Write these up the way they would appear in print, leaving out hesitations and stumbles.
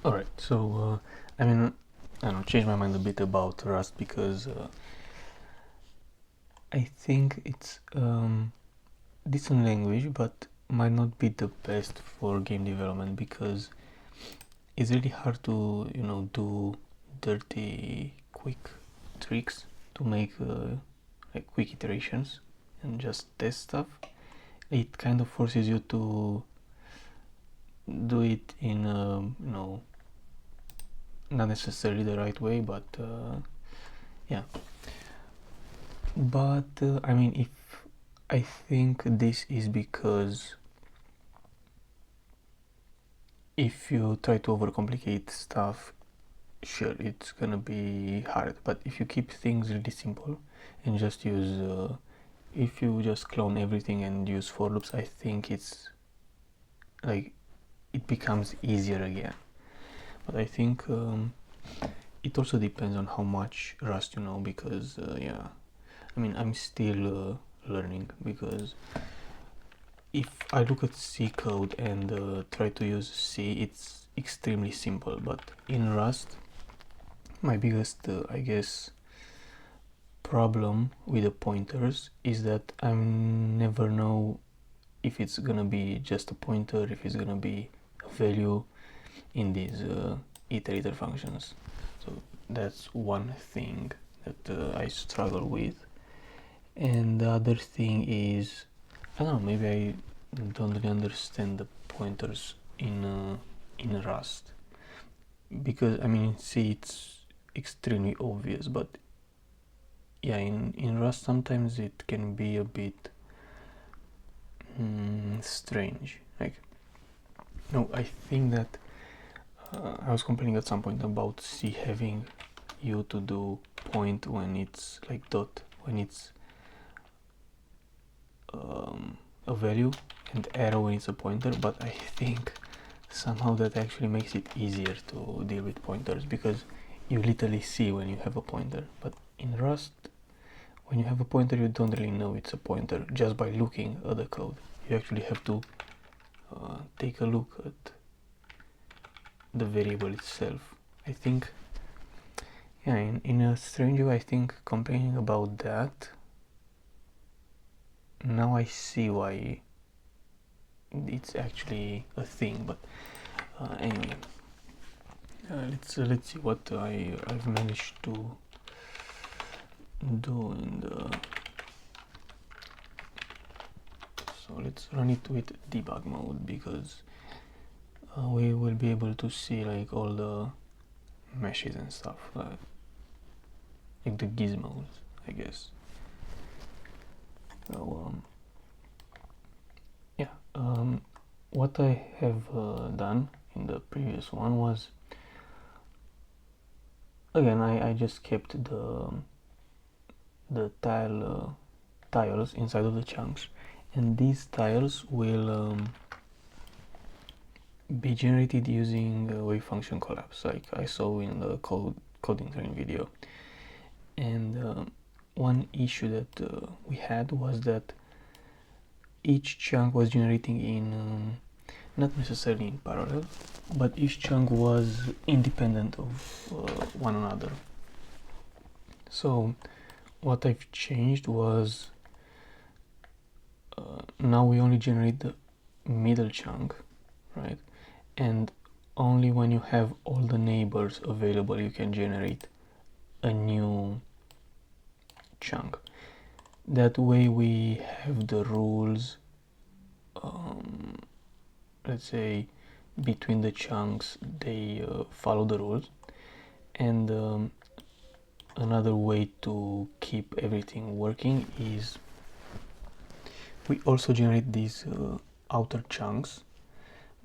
Alright, so I mean, I don't know, changed my mind a bit about Rust because I think it's decent language, but might not be the best for game development because it's really hard to do dirty, quick tricks to make like quick iterations and just test stuff. It kind of forces you to do it in not necessarily the right way, but yeah. But I mean, if I think this is because if you try to overcomplicate stuff, sure, it's gonna be hard. But if you keep things really simple and just use, if you just clone everything and use for loops, I think it's like it becomes easier again. But I think it also depends on how much Rust you know, because yeah, I mean, I'm still learning, because if I look at C code and try to use C, it's extremely simple. But in Rust, my biggest, I guess, problem with the pointers is that I never know if it's gonna be just a pointer, if it's gonna be a value in these iterator functions. So that's one thing that I struggle with. And the other thing is, I don't know, maybe I don't really understand the pointers in Rust, because I mean in C it's extremely obvious, but yeah, in Rust sometimes it can be a bit strange. Like, no, I think that I was complaining at some point about C having you to do point when it's like dot, when it's a value, and arrow when it's a pointer, but I think somehow that actually makes it easier to deal with pointers, because you literally see when you have a pointer. But in Rust, when you have a pointer, you don't really know it's a pointer just by looking at the code. You actually have to take a look at the variable itself. I think, yeah, in a strange way, I think complaining about that, now I see why it's actually a thing. But anyway, let's see what I've managed to do in the. So let's run it with debug mode, because we will be able to see like all the meshes and stuff, like the gizmos, I guess. So yeah, what I have done in the previous one was, again, I just kept the tiles inside of the chunks, and these tiles will be generated using wave function collapse, like I saw in the coding train video. And one issue that we had was that each chunk was generating in not necessarily in parallel, but each chunk was independent of one another. So what I've changed was, now we only generate the middle chunk, right? And only when you have all the neighbors available you can generate a new chunk. That way we have the rules, let's say between the chunks they follow the rules. And another way to keep everything working is we also generate these outer chunks,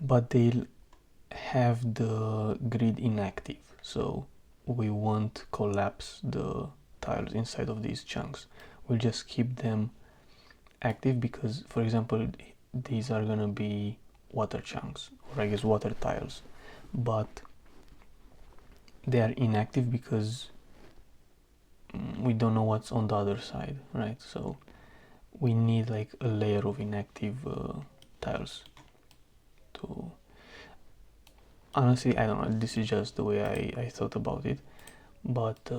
but they'll have the grid inactive, so we won't collapse the tiles inside of these chunks. We'll just keep them active, because for example these are gonna be water chunks, or I guess water tiles, but they are inactive because we don't know what's on the other side, right? So we need like a layer of inactive tiles to honestly, I don't know, this is just the way I thought about it, but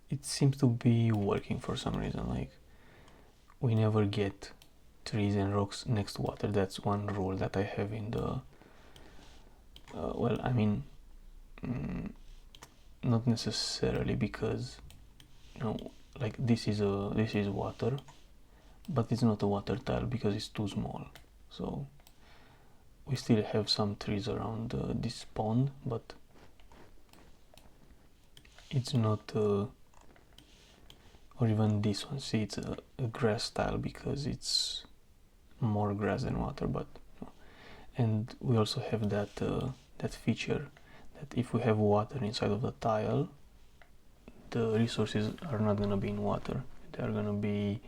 it seems to be working for some reason. Like, we never get trees and rocks next to water. That's one rule that I have in the well, I mean, not necessarily, because you know, like this is water, but it's not a water tile because it's too small. So we still have some trees around this pond, but it's not or even this one. See, it's a grass tile because it's more grass than water. But and we also have that that feature that if we have water inside of the tile, the resources are not gonna be in water. They are gonna be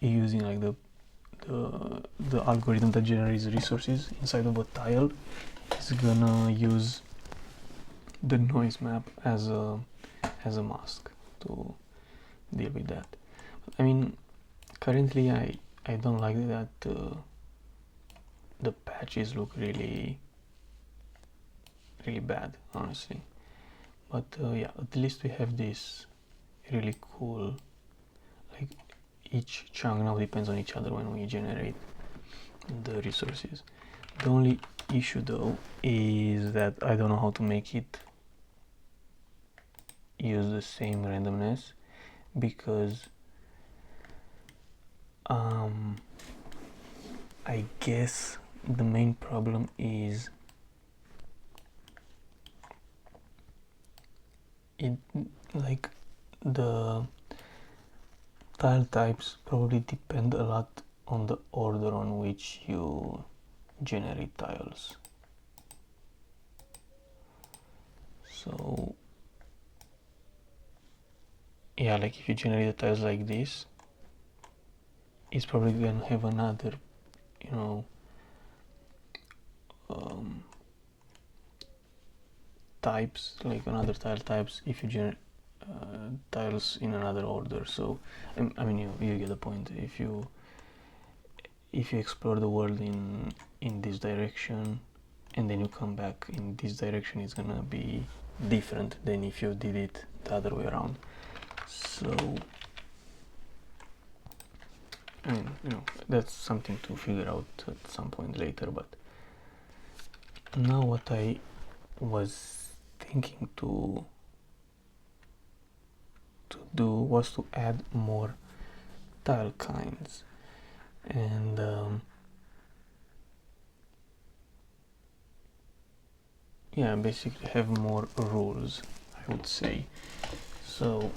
using like the algorithm that generates resources inside of a tile is gonna use the noise map as a mask to deal with that. I mean, currently I don't like that the patches look really bad, honestly. But yeah, at least we have this really cool, like each chunk now depends on each other when we generate the resources. The only issue though is that I don't know how to make it use the same randomness, because I guess the main problem is it, like, the tile types probably depend a lot on the order on which you generate tiles. So yeah, like if you generate the tiles like this, it's probably gonna have another, you know, types, like another tile types if you generate tiles in another order. So I mean, you get the point. If you explore the world in this direction and then you come back in this direction, it's gonna be different than if you did it the other way around. So I mean, you know, that's something to figure out at some point later. But now what I was thinking to do was to add more tile kinds, and yeah, basically have more rules, I would say. So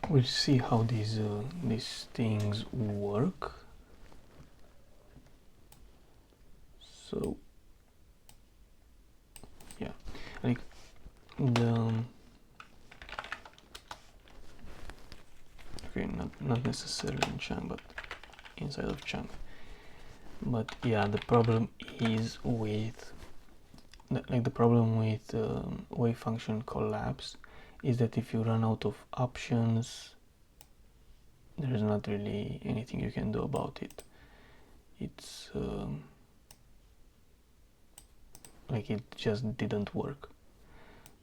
we'll see how these things work. So yeah, like the okay, not necessarily in chunk, but inside of chunk. But yeah, the problem is with the problem with wave function collapse is that if you run out of options, there's not really anything you can do about it. It's like it just didn't work.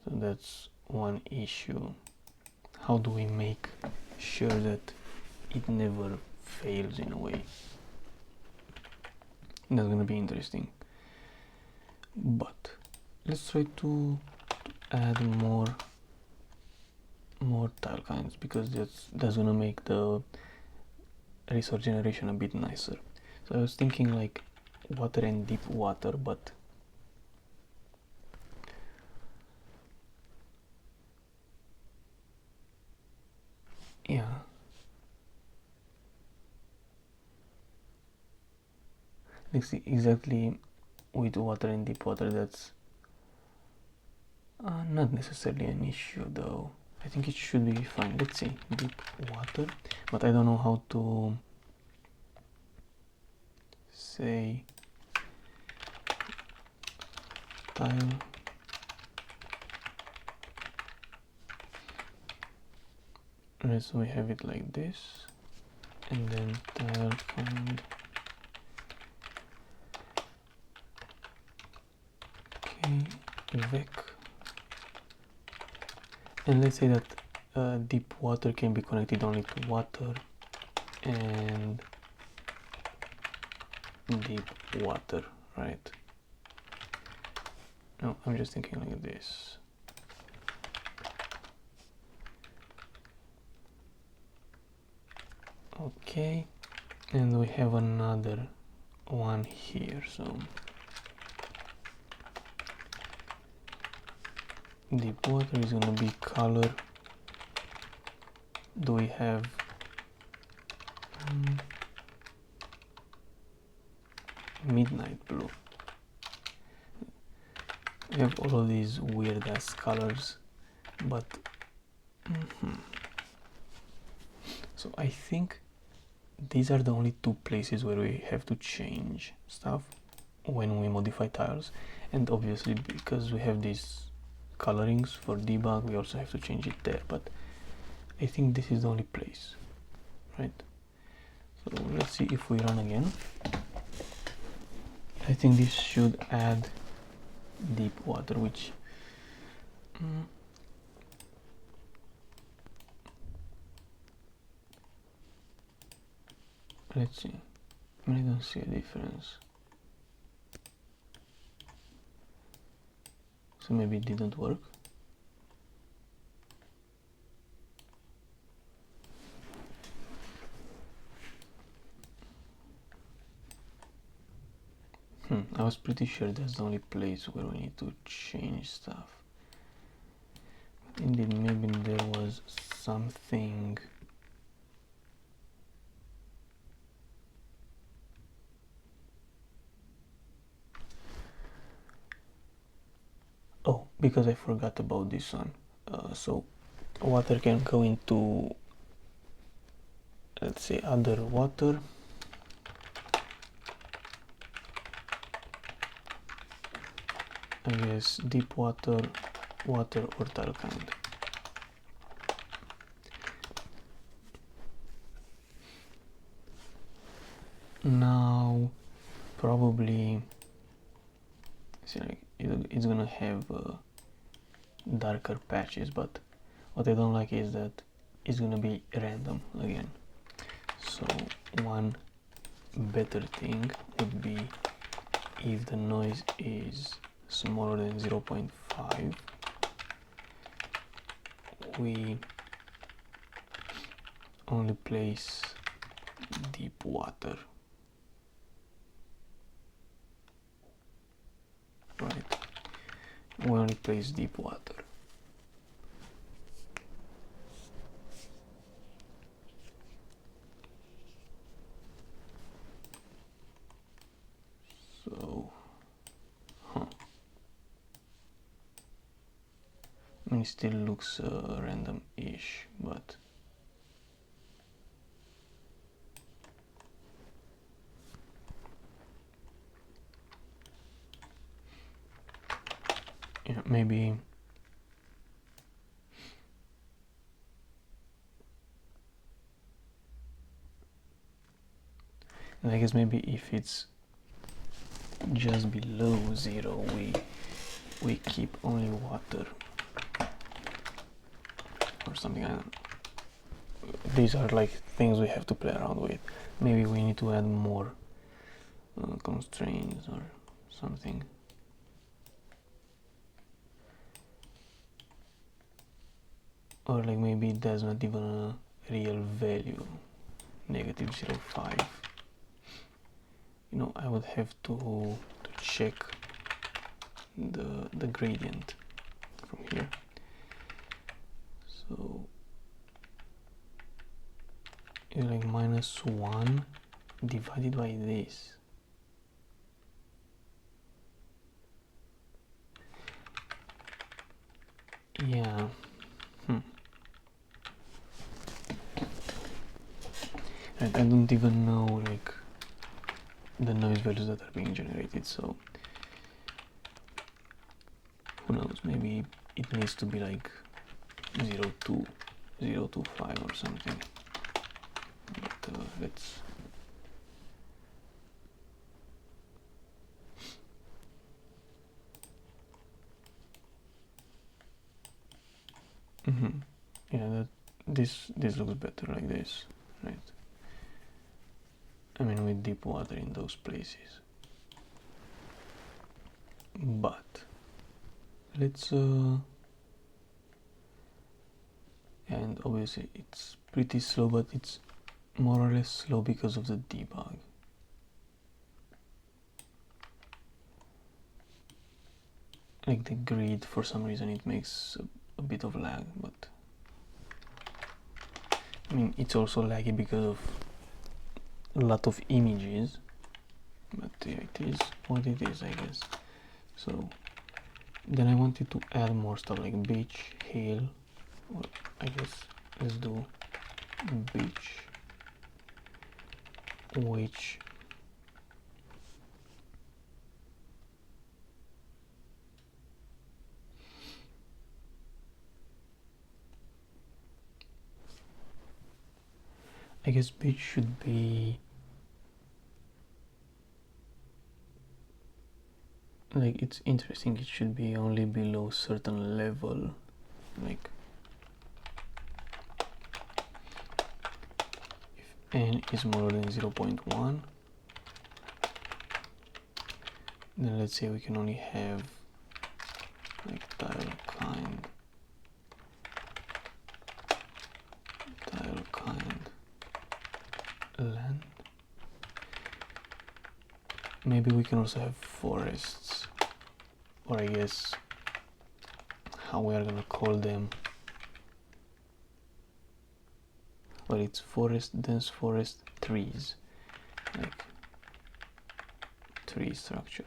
So that's one issue. How do we make sure that it never fails in a way? That's gonna be interesting. But let's try to add more tile kinds, because that's gonna make the resource generation a bit nicer. So I was thinking like water and deep water, but yeah, let's see, exactly with water and deep water, that's not necessarily an issue though. I think it should be fine. Let's see, deep water, but I don't know how to say tile so we have it like this, and then tile kind okay, vec, and let's say that deep water can be connected only to water and deep water, right? No, I'm just thinking like this. Okay, and we have another one here, so deep water is gonna be color. Do we have midnight blue? We have all of these weird ass colors, but so I think these are the only two places where we have to change stuff when we modify tiles, and obviously because we have these colorings for debug we also have to change it there, but I think this is the only place, right? So let's see if we run again. I think this should add deep water, which let's see, I don't see a difference, so maybe it didn't work. I was pretty sure that's the only place where we need to change stuff. Indeed, maybe there was something. Oh, because I forgot about this one. So water can go into, let's say, other water. I guess deep water, water or tile kind. Now probably see, like it's gonna have darker patches, but what I don't like is that it's gonna be random again. So one better thing would be if the noise is smaller than 0.5, we only place deep water, right? We only place deep water. So, I mean, it still looks random-ish, but yeah, maybe and I guess maybe if it's just below 0, we keep only water or something. I don't, these are like things we have to play around with. Maybe we need to add more constraints or something. Or like maybe it does not even a real value, negative 0.5. You know, I would have to check the gradient from here. So it's like -1 divided by this. Yeah. I don't even know like the noise values that are being generated, so who knows, maybe it needs to be like 0.2, 0.25 or something, but let's Yeah, this looks better like this, right? I mean, with deep water in those places. But let's and obviously it's pretty slow, but it's more or less slow because of the debug. Like the grid, for some reason it makes a bit of lag, but I mean it's also laggy because of a lot of images, but yeah, it is what it is, I guess. So then I wanted to add more stuff like beach, hill, or I guess let's do beach, which I guess beach should be like, it's interesting, it should be only below certain level, like if n is more than 0.1, then let's say we can only have like tile kind land. Maybe we can also have forests, or I guess how we are gonna call them, but it's forest, dense forest, trees, like tree structure.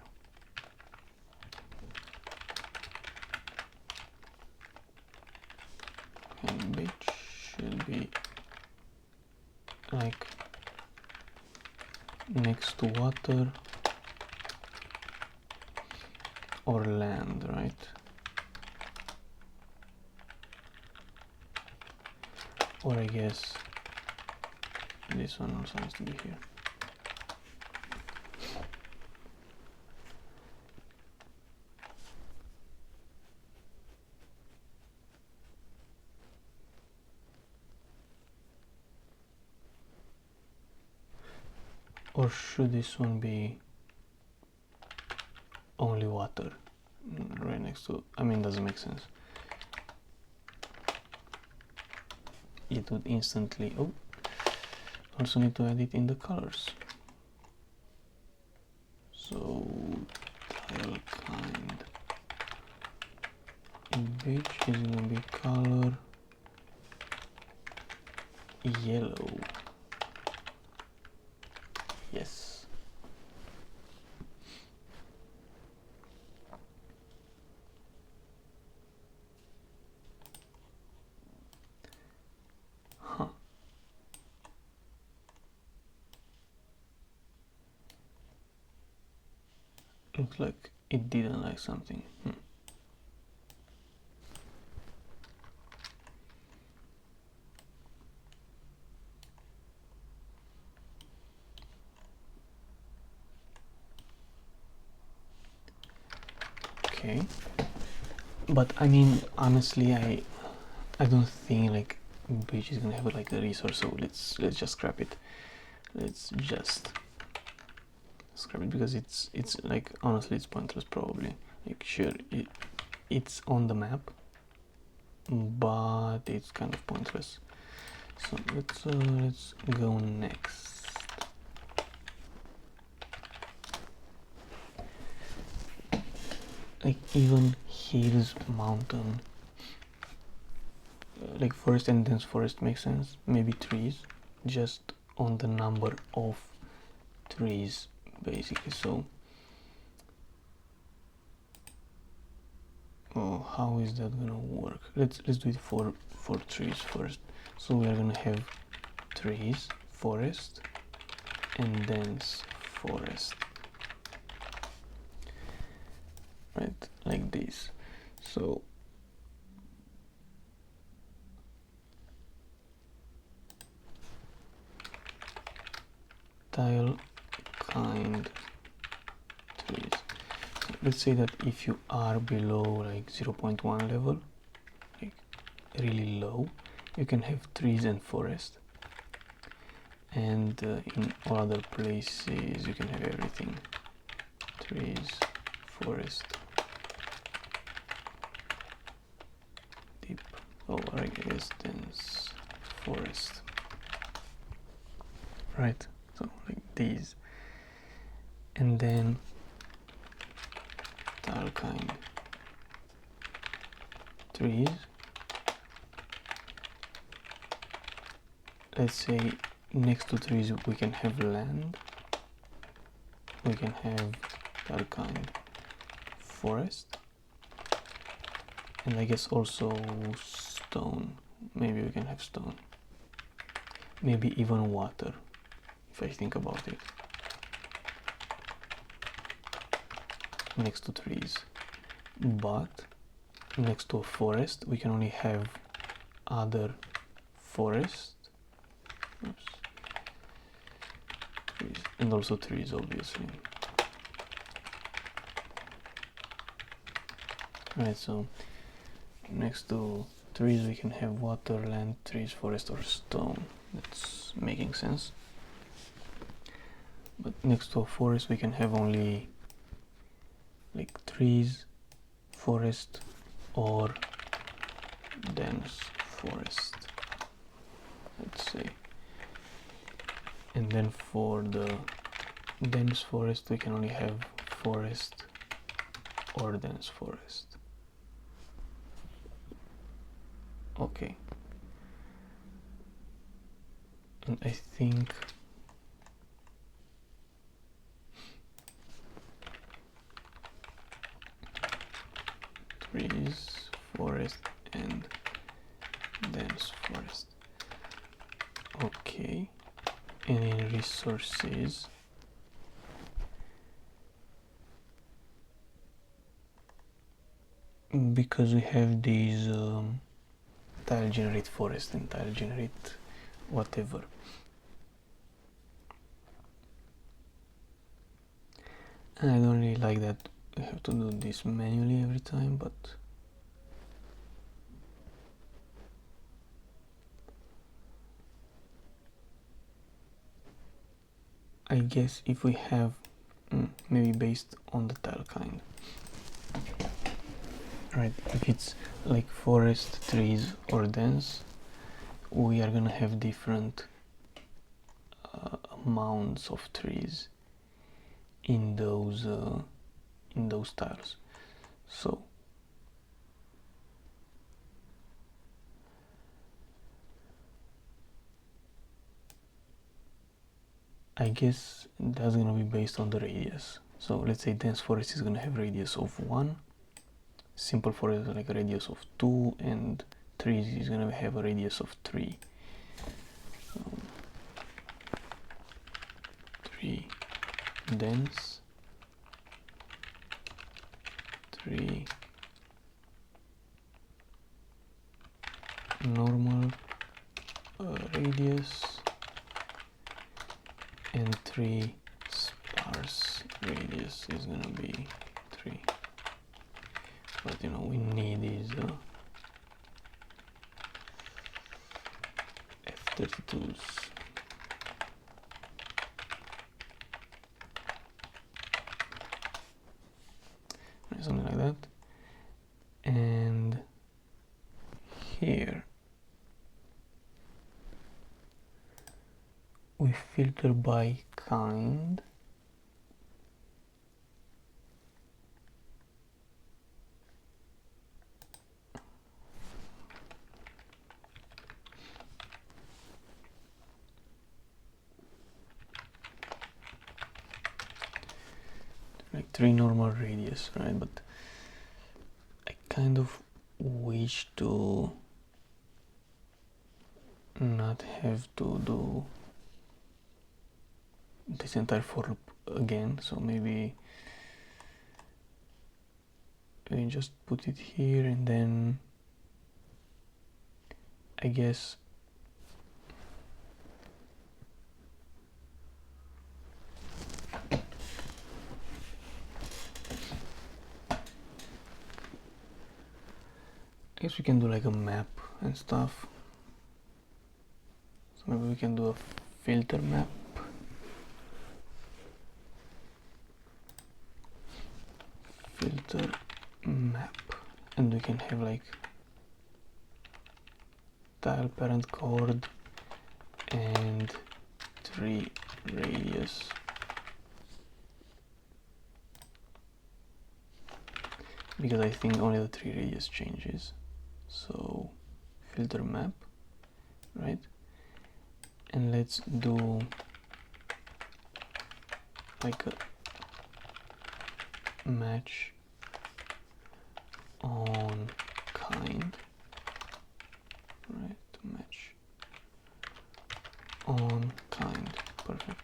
And beach should be like next to water or land, right? Or I guess this one also needs to be here. Or should this one be only water right next to, I mean, doesn't make sense. It would instantly, oh, also need to add it in the colors. So tile kind beach is gonna be color yellow. Yes. Huh. Looks like it didn't like something. Okay. But I mean, honestly, I don't think like beach is gonna have like the resource, so let's just scrap it. Let's just scrap it because it's like, honestly, it's pointless probably. Like, sure, it's on the map, but it's kind of pointless. So let's go next. Like even hills, mountain, like forest and dense forest makes sense. Maybe trees, just on the number of trees basically. So how is that gonna work? Let's do it for trees first. So we are gonna have trees, forest, and dense forest, right, like this. So tile kind trees. So let's say that if you are below like 0.1 level, like really low, you can have trees and forest, and in all other places you can have everything: trees, forest, deep, oh I guess dense forest, right? So like these, and then tile kind, trees, let's say next to trees we can have land, we can have tile kind forest, and I guess also stone, maybe we can have stone, maybe even water if I think about it, next to trees. But next to a forest we can only have other forest, oops, trees, and also trees obviously. Right, so next to trees we can have water, land, trees, forest, or stone. That's making sense. But next to a forest we can have only like trees, forest, or dense forest, let's say. And then for the dense forest we can only have forest or dense forest. Okay, and I think trees, forest, and dense forest. Okay, and in resources because we have these tile generate forest and tile generate whatever, and I don't really like that we have to do this manually every time, but I guess if we have maybe based on the tile kind, right? If it's like forest, trees, or dense, we are gonna have different amounts of trees in those tiles. So I guess that's gonna be based on the radius. So let's say dense forest is gonna have radius of 1, simple forest is like a radius of 2, and trees is gonna have a radius of 3. So 3 dense, 3 normal radius, and 3 sparse radius is gonna be 3. But you know, we need these F32s. Something like that. And here we filter by kind, like 3 normal radius, right? But I kind of wish to not have to do this entire for loop again, so maybe we just put it here, and then I guess we can do like a map and stuff. So maybe we can do a filter map. Filter map, and we can have like tile parent chord and 3 radius. Because I think only the 3 radius changes. So filter map, right? And let's do like a match on kind, right? Match on kind, perfect.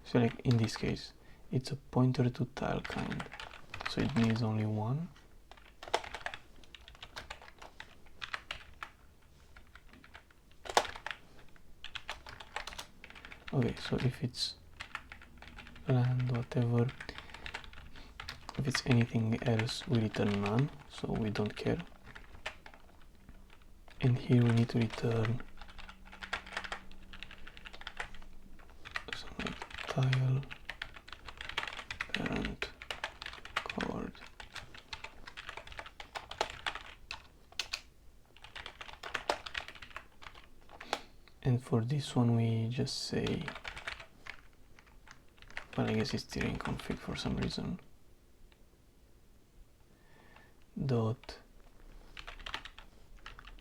So like in this case, it's a pointer to tile kind, so it needs only one. Okay, so if it's land, whatever, if it's anything else, we return none, so we don't care. And here we need to return some like tile parent chord. And for this one we just say, well, I guess it's terrain config for some reason, dot,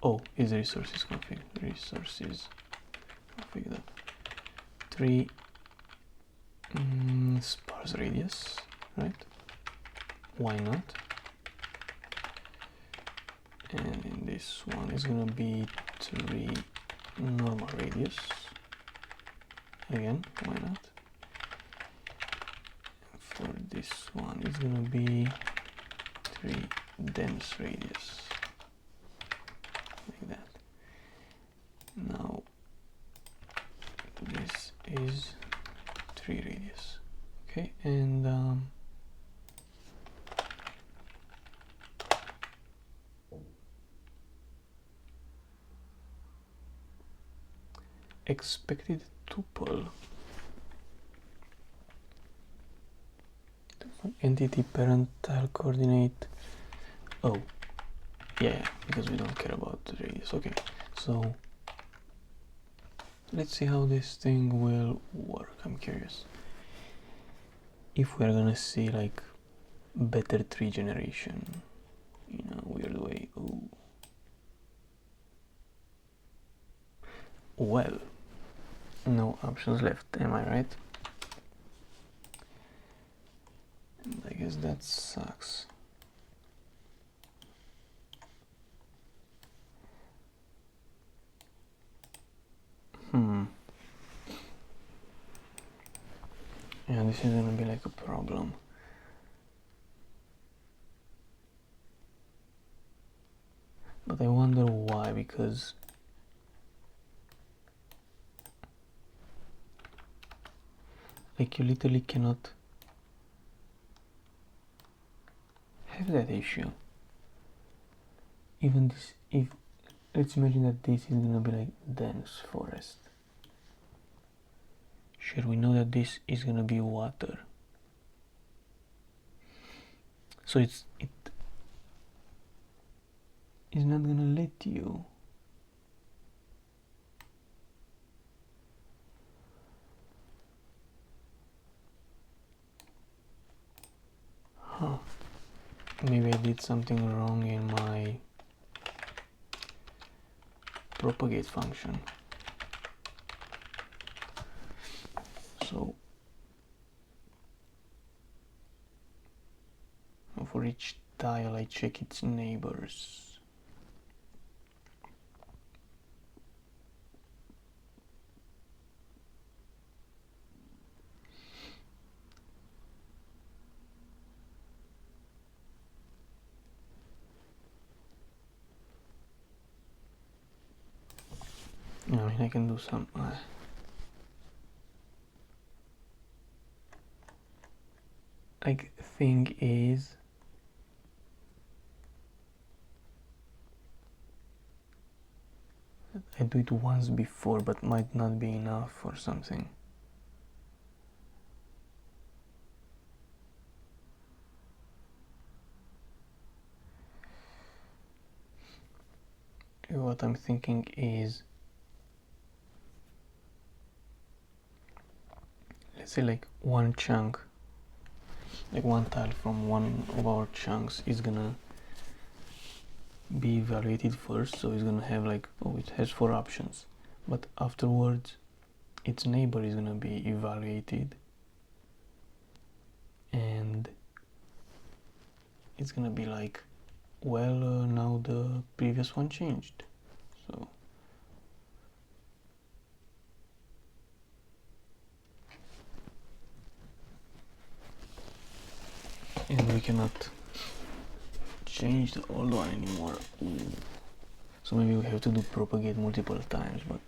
oh, is resources config, resources config that 3 sparse radius, right? Why not? And in this one is gonna be 3 normal radius, again, why not? For this one is gonna be 3 dense radius, like that. Now this is 3 radius, okay, and expected tuple entity parent tile coordinate. Oh yeah, because we don't care about the radius. Okay, so let's see how this thing will work. I'm curious if we're gonna see like better tree generation in a weird way. Ooh. Well, no options left, am I right? And I guess that sucks. Yeah, this is gonna be like a problem. But I wonder why, because like you literally cannot have that issue. Even this, if let's imagine that this is gonna be like dense forest. Sure, we know that this is gonna be water. So it is not gonna let you. Huh. Maybe I did something wrong in my propagate function. So for each tile I check its neighbors. I mean, I can do some like thing is I do it once before, but might not be enough or something. What I'm thinking is, let's say like one chunk, like one tile from one of our chunks is gonna be evaluated first, so it's gonna have like, oh, it has 4 options, but afterwards its neighbor is gonna be evaluated and it's gonna be like, well, now the previous one changed, so and we cannot change the old one anymore. Ooh. So maybe we have to do propagate multiple times, but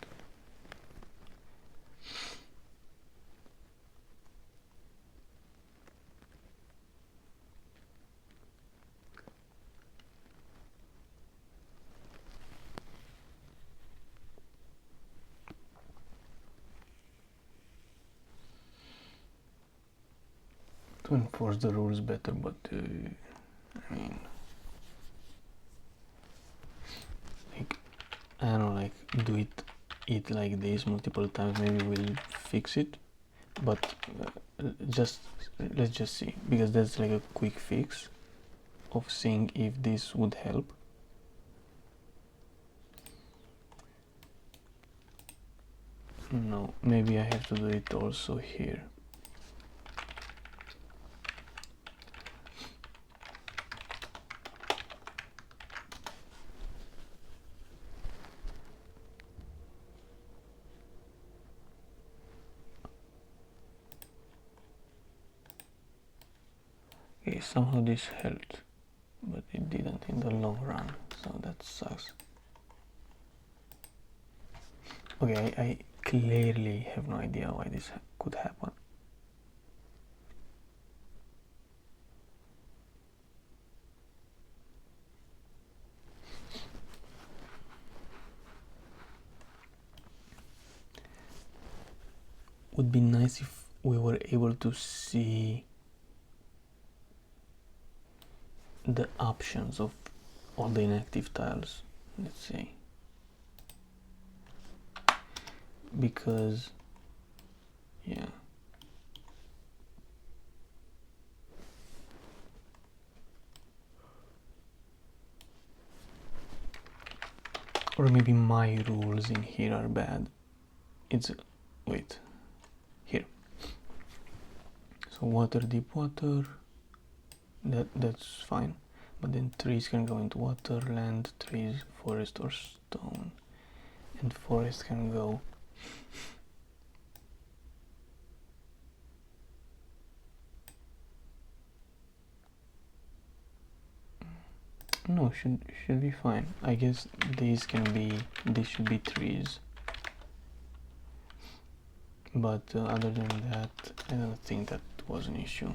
to enforce the rules better, but I mean, like, I don't know, like, do it like this multiple times, maybe we'll fix it, but let's just see, because that's like a quick fix of seeing if this would help. No, maybe I have to do it also here. Okay, somehow this helped, but it didn't in the long run, so that sucks. Okay, I clearly have no idea why this could happen. Would be nice if we were able to see the options of all the inactive tiles, let's say, because yeah, or maybe my rules in here are bad. It's, wait, here, so water, deep water, that's fine, but then trees can go into water, land, trees, forest, or stone, and forest can go no, should be fine. I guess these should be trees, but other than that I don't think that was an issue.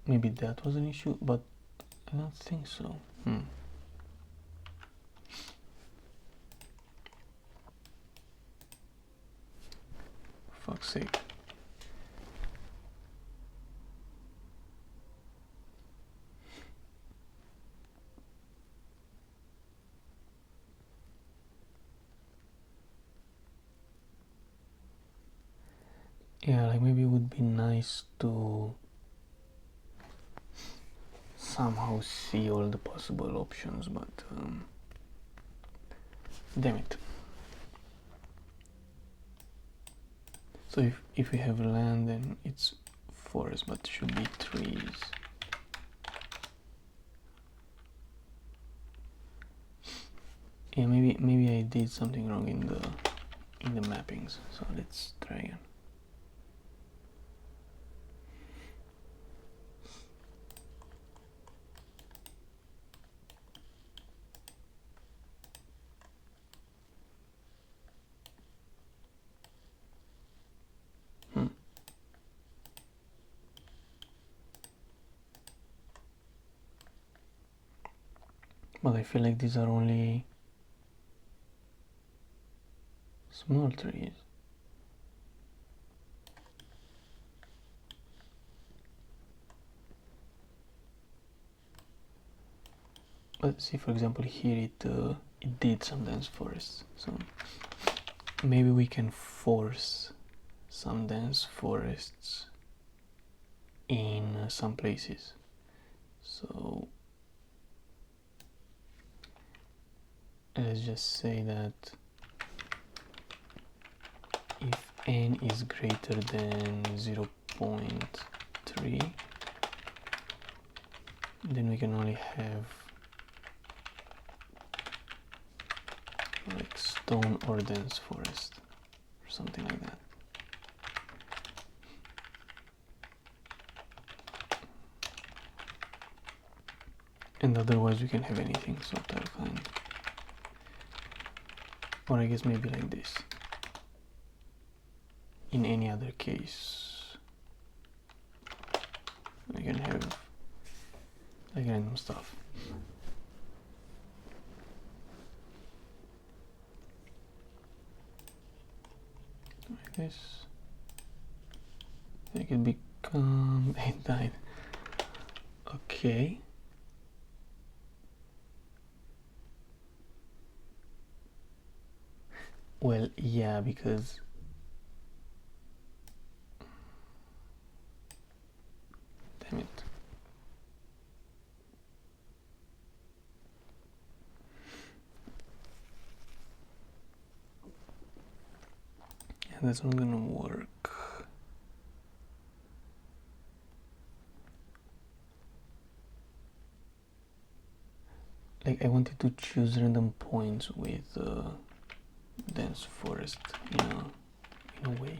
Maybe that was an issue, but I don't think so. Fuck's sake. Yeah, like maybe it would be nice to somehow see all the possible options, but damn it. So if we have land, then it's forest, but it should be trees. Yeah, maybe I did something wrong in the mappings. So let's try again. But I feel like these are only small trees. But see, for example, here it did some dense forests, so maybe we can force some dense forests in some places. So let's just say that if n is greater than 0.3, then we can only have like stone or dense forest or something like that. And otherwise we can have anything sort of kind. Or I guess maybe like this. In any other case, we can have like random stuff. Like this. Make it become 8 died. Okay. Well, yeah, because damn it. Yeah, that's not gonna work. Like I wanted to choose random points with dense forest in a way.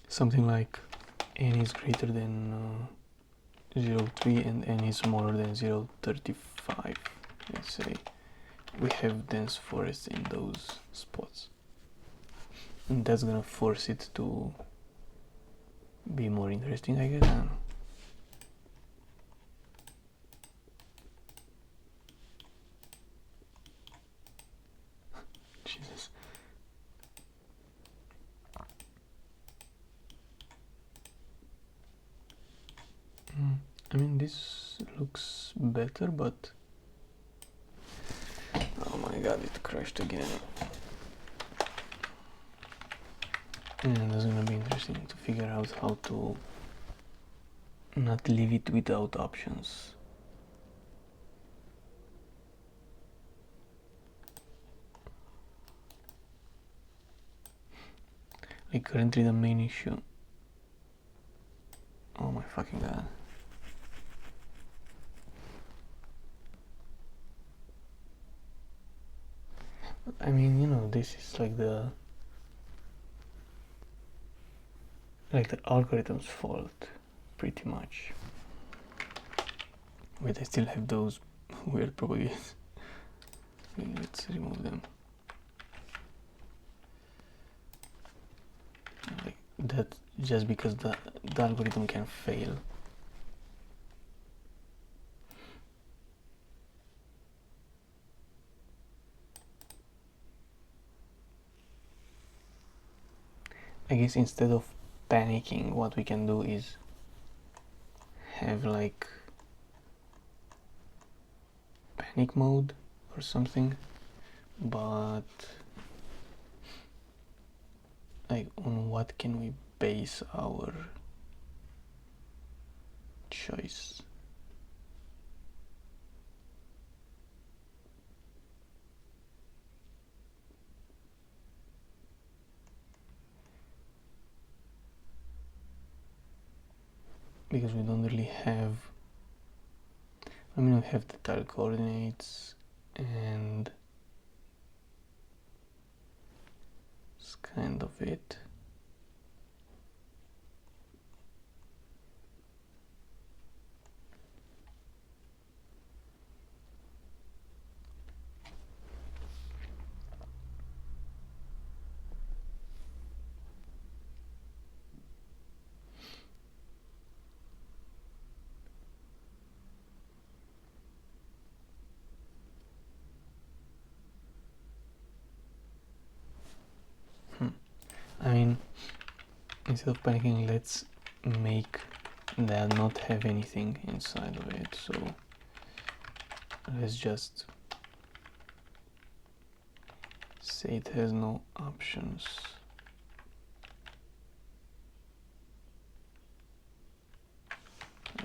Something like n is greater than 0.3 and n is smaller than 0.35. Let's say we have dense forest in those spots. And that's gonna force it to be more interesting, I guess. I don't know. Jesus. I mean, this looks better, but oh my god, it crashed again. And that's gonna be interesting to figure out how to not leave it without options. Like currently the main issue. Oh my fucking god. I mean, you know, this is like the algorithm's fault, pretty much. Wait, I still have those weird propagates. Okay, let's remove them. Like that, just because the algorithm can fail. I guess instead of panicking, what we can do is have like panic mode or something, but like on what can we base our choice? Because we don't really have, I mean, we have the tile coordinates and it's kind of it. I mean, instead of panicking, let's make that not have anything inside of it. So let's just say it has no options.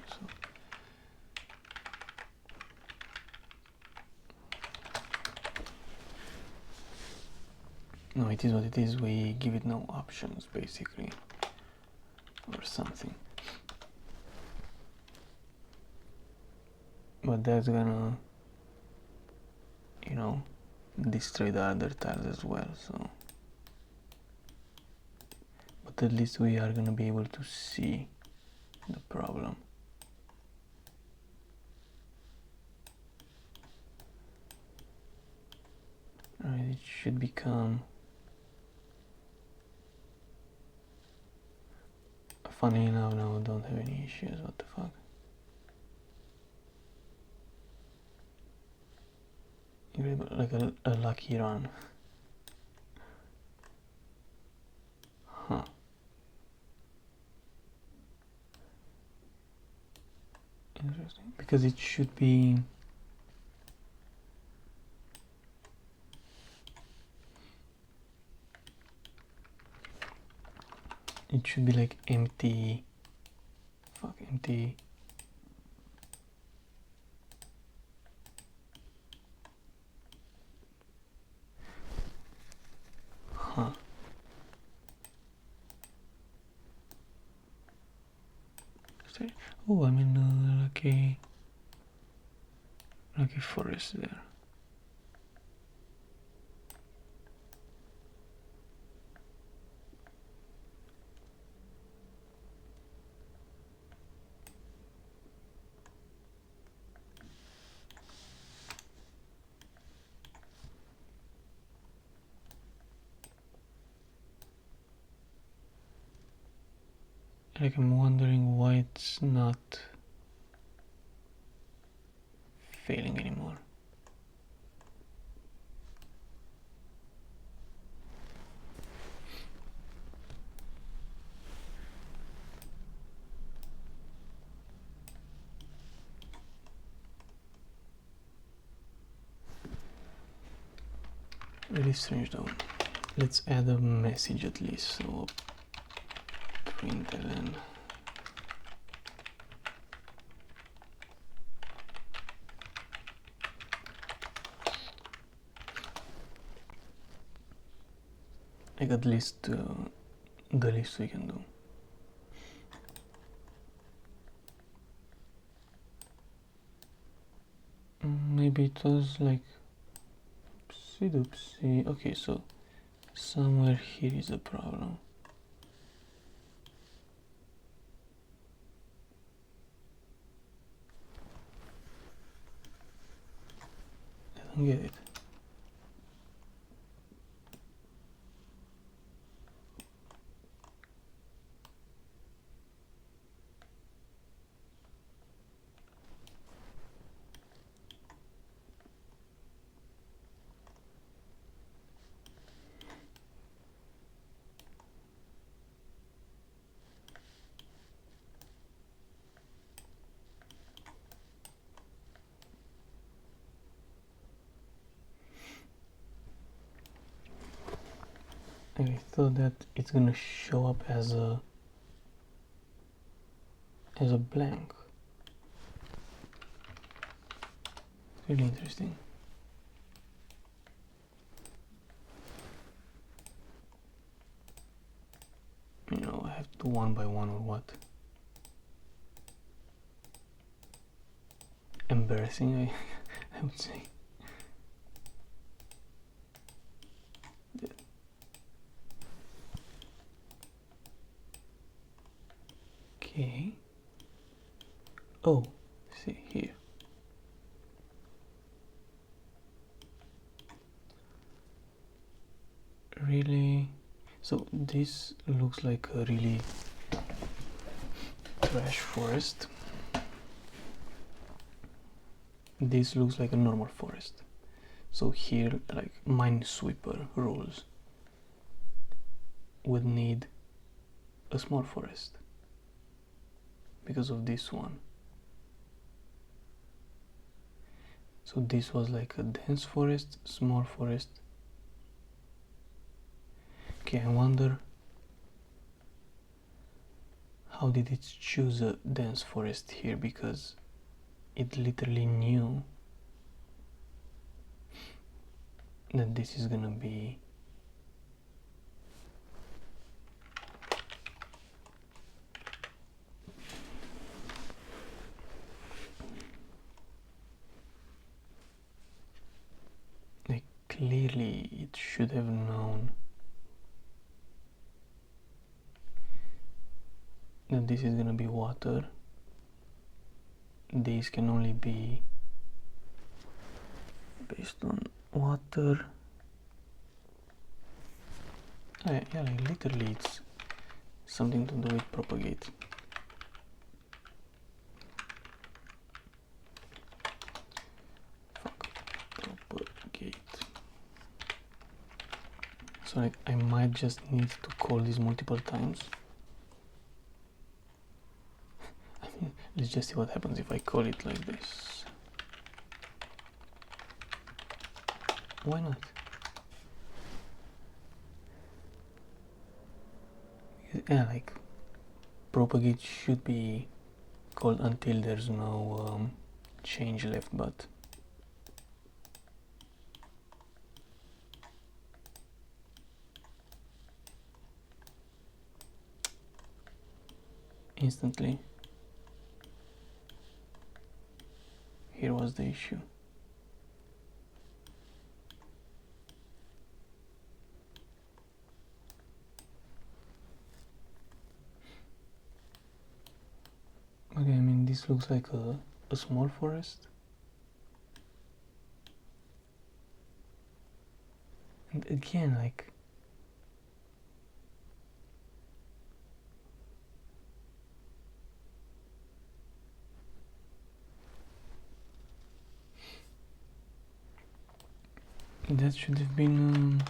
So no, it is what it is. We give it no options basically, or something. But that's gonna, you know, destroy the other tiles as well. So, but at least we are gonna be able to see the problem. Alright, it should become. Funny enough, now I don't have any issues. What the fuck? Like a lucky run. Huh. Interesting. Because it should be. It should be like empty. Fuck, empty. Huh. Oh, I'm in lucky forest there. Like, I'm wondering why it's not failing anymore. Really strange though. Let's add a message at least. So println like at least the least we can do. Maybe it was like oopsie. Okay, so somewhere here is the problem. I don't get it. I thought that it's gonna show up as a blank. Really interesting. You know, I have to one by one or what? Embarrassing, I would say. Okay. Oh, see here. Really? So this looks like a really trash forest. This looks like a normal forest. So here, like Minesweeper rules. would need a small forest because of this one. So this was like a dense forest, small forest. Okay, I wonder how did it choose a dense forest here, because it literally knew that this is gonna be like, clearly it should have known that this is gonna be water. These can only be based on water. Yeah, like literally it's something to do with propagate. Propagate. So like I might just need to call this multiple times. I mean, let's just see what happens if I call it like this. Why not? Yeah, like propagate should be called until there's no change left, but instantly here was the issue. Okay, I mean this looks like a small forest, and again like that should have been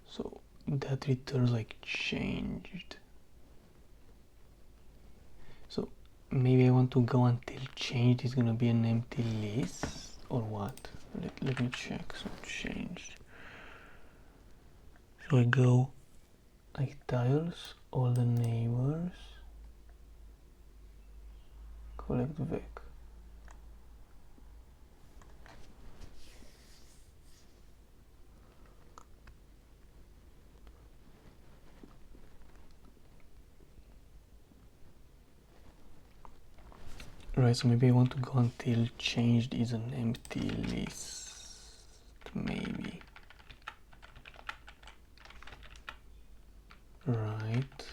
so that returns like changed. So maybe I want to go until changed is gonna be an empty list or what? Let me check. So changed. So I go like tiles, all the neighbors, collect vec. Right, so maybe I want to go until changed is an empty list. Maybe. Right.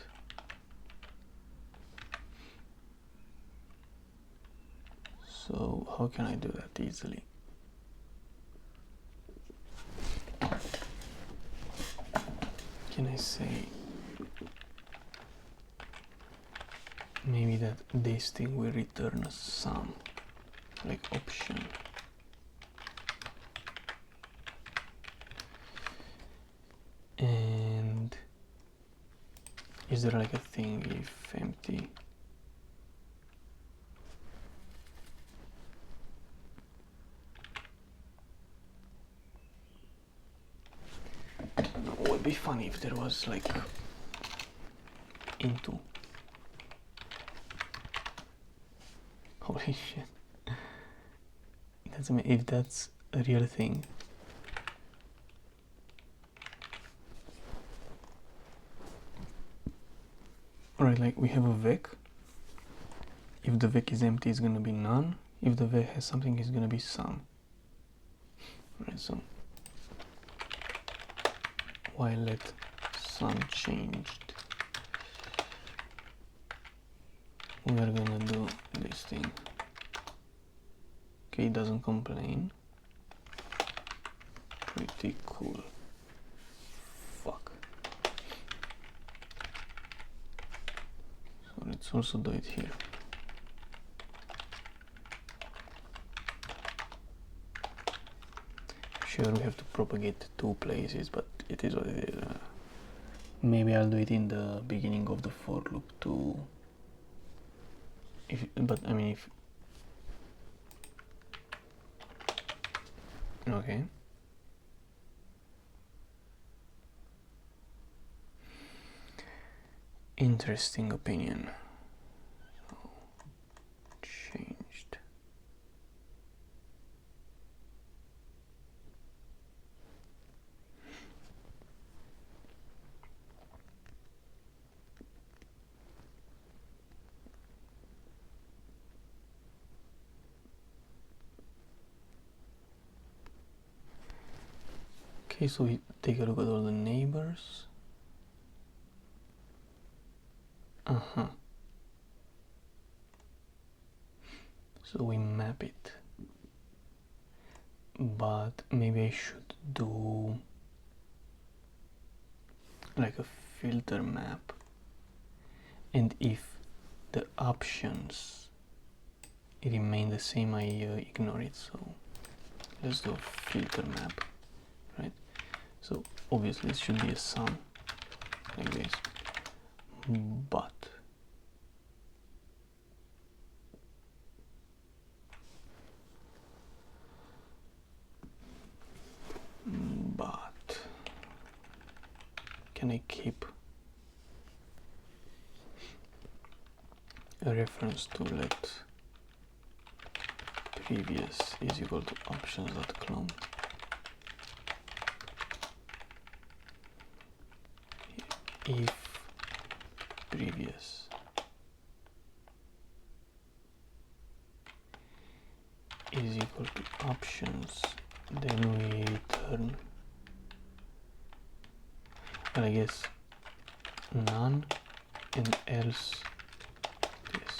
So how can I do that easily? Can I say maybe that this thing will return a sum, like option. And is there like a thing if empty? It would be funny if there was like into. Holy shit. If that's a real thing. Alright, like we have a vec. If the vec is empty, it's gonna be none. If the vec has something, it's gonna be sum. Alright, so while let unchanged. We are gonna do this thing. Okay, it doesn't complain. Pretty cool. Fuck. So let's also do it here. Sure, we have to propagate 2 places, but it is what it is. Maybe I'll do it in the beginning of the for loop too. But I mean, if okay. Interesting opinion. Changed. Okay, so we take a look at all the neighbors. So we map it, but maybe I should do like a filter map, and if the options remain the same, I ignore it. So let's do a filter map, right? So obviously it should be a sum like this, but can I keep a reference to let previous is equal to options.clone? If previous is equal to options, then we return, well, I guess none, and else this.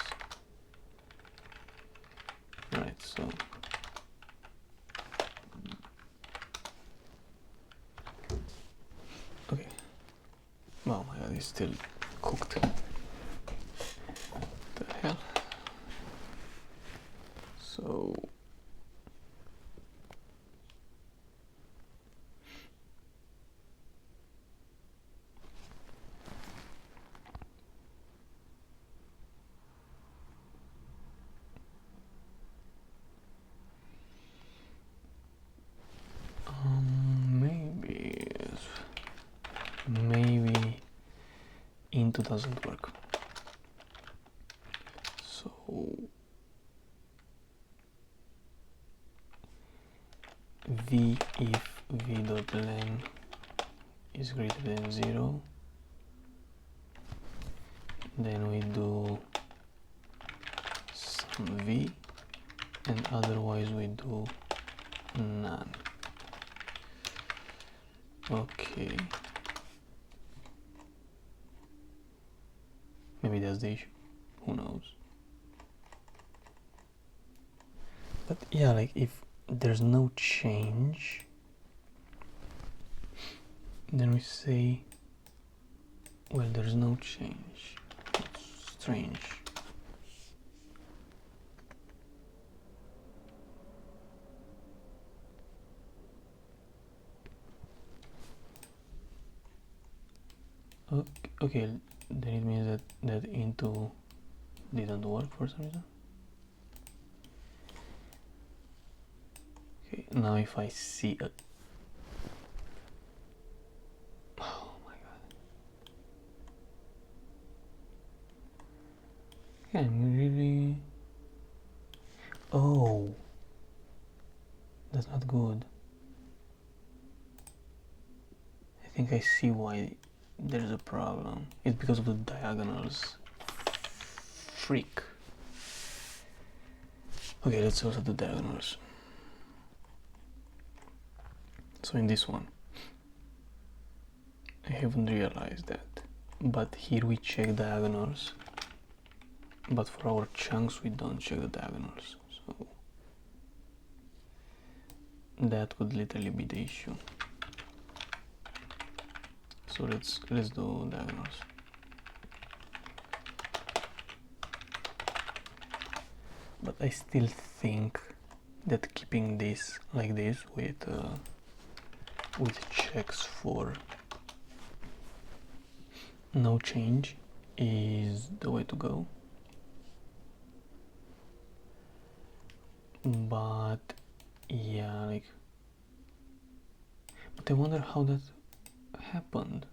Right, so okay. Oh my god, it's still cooked. What the hell? So maybe into doesn't work. So v if v.len is greater than 0, then we do some v, and otherwise we do none. Okay, maybe that's the issue, who knows. But yeah, like if there's no change, then we say, well, there's no change. It's strange. Okay, then it means that into didn't work for some reason. Okay, now if I see a, oh my god, I'm really, oh, that's not good. I think I see why there's a problem. It's because of the diagonals. Freak. Okay, let's also do diagonals. So in this one, I haven't realized that. But here we check diagonals, but for our chunks we don't check the diagonals, so that could literally be the issue. So let's do diagonals. But I still think that keeping this like this with checks for no change is the way to go. But yeah, like, but I wonder how that happened.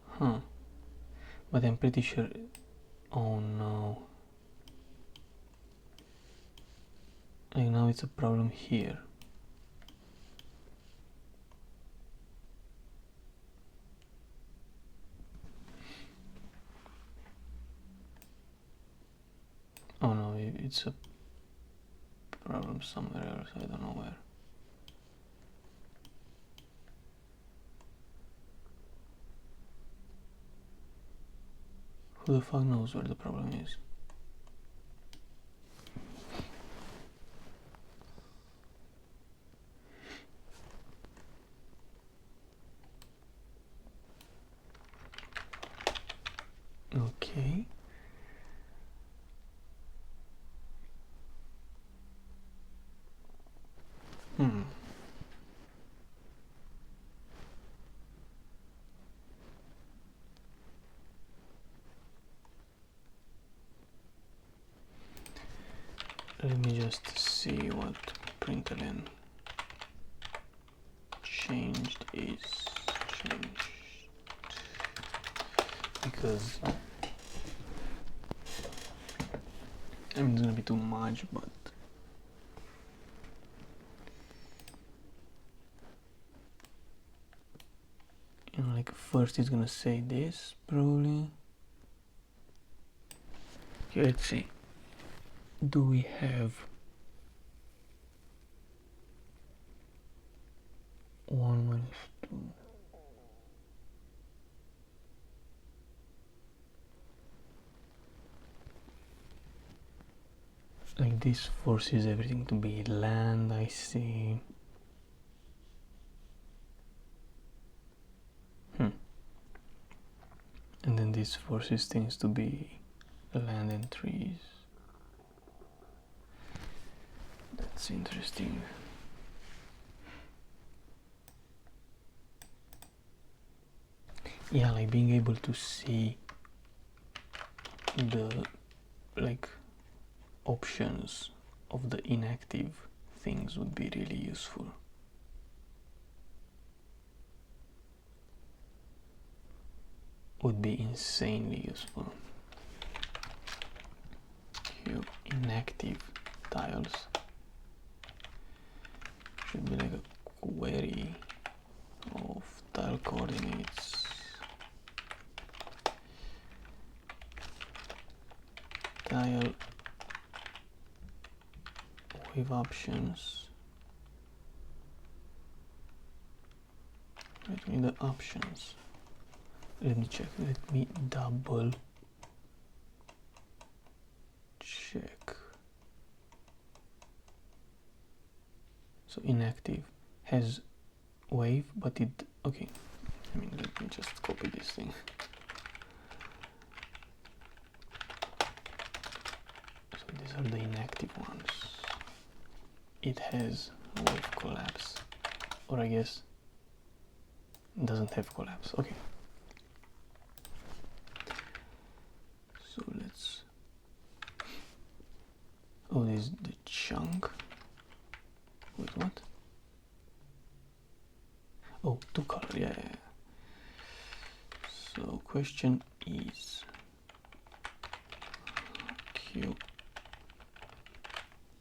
Huh. But I'm pretty sure. Oh no. Like now it's a problem here. Oh no, it's a problem somewhere else, I don't know where. Who the fuck knows where the problem is? Okay. Let me just see what println changed is changed, because I mean it's gonna be too much, but you know, like first it's gonna say this probably. Okay, let's see. Do we have 1 minus 2? Like this forces everything to be land, I see. And then this forces things to be land and trees. That's interesting. Yeah, like being able to see the like options of the inactive things would be really useful. Would be insanely useful. Here, inactive tiles should be like a query of tile coordinates, tile wave options. Let me the options. Let me check. Let me double check. So inactive has wave, but it okay. I mean, let me just copy this thing. So these are the inactive ones. It has wave collapse, or I guess it doesn't have collapse. Okay. So let's. Oh, this is the chunk. Wait, what? Oh, two color. Yeah. So question is Q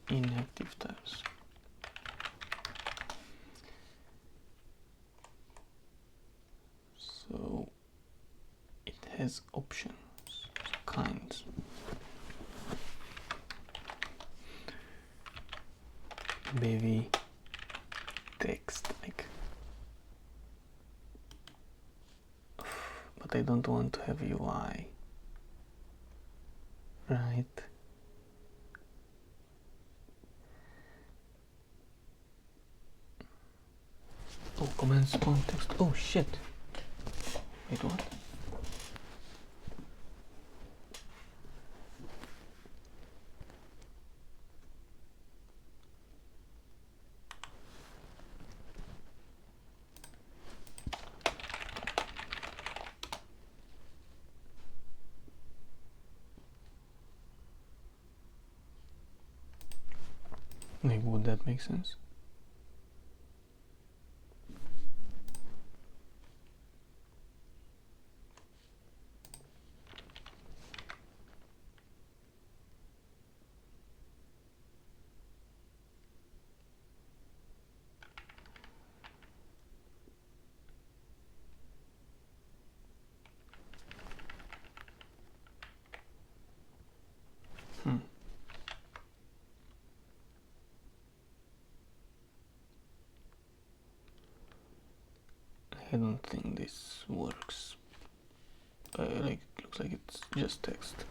inactive tiles. So it has options, kinds. baby text, like, but I don't want to have UI, right? Oh, command spawn text. Oh shit. Wait, what? Like, would that make sense? I don't think this works. Like, it looks like it's just text.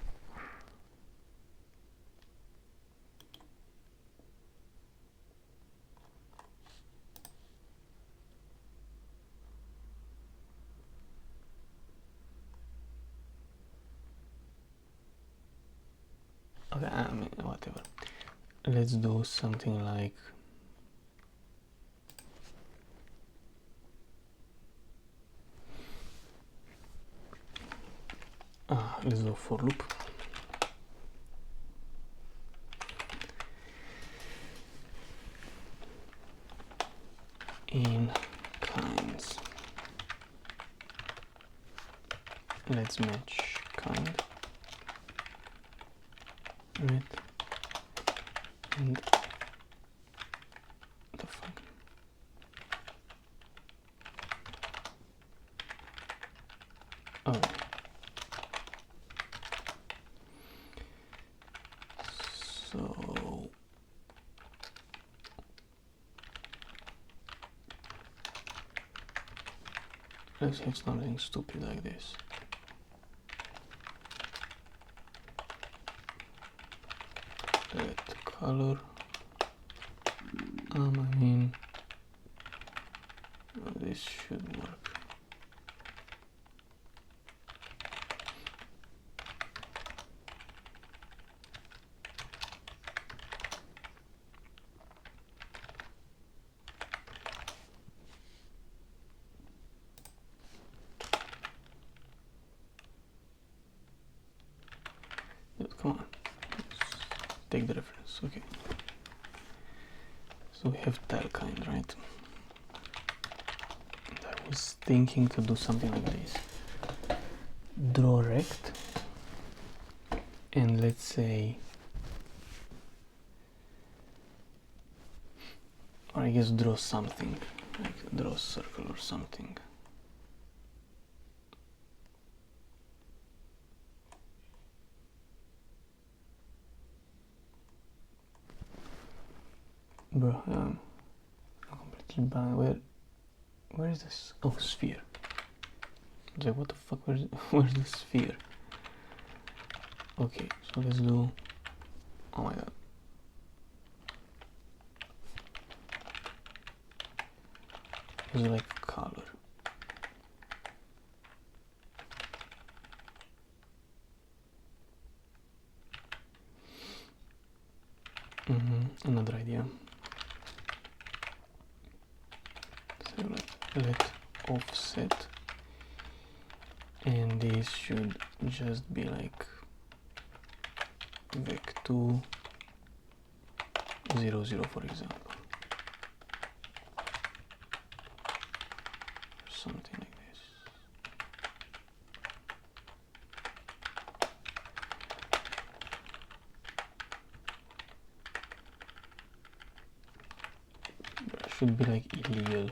Okay, I mean, whatever. Let's do something like let's do for loop. In kinds, let's match kind with and the fuck. Oh, so let's have something stupid like this. Red color. I mean, this should work. Come on, let's take the reference. Okay, so we have tile kind, right? And I was thinking to do something like this: draw rect, and let's say, or I guess draw something, like draw a circle or something. Bro, I'm completely blind. Where is this? Oh, sphere. I was like, what the fuck? Where's the sphere? Okay, so let's do. Oh my god. Let's do like color. Another idea. So let offset, and this should just be like vec2 0 0, for example, something like this. But it should be like illegal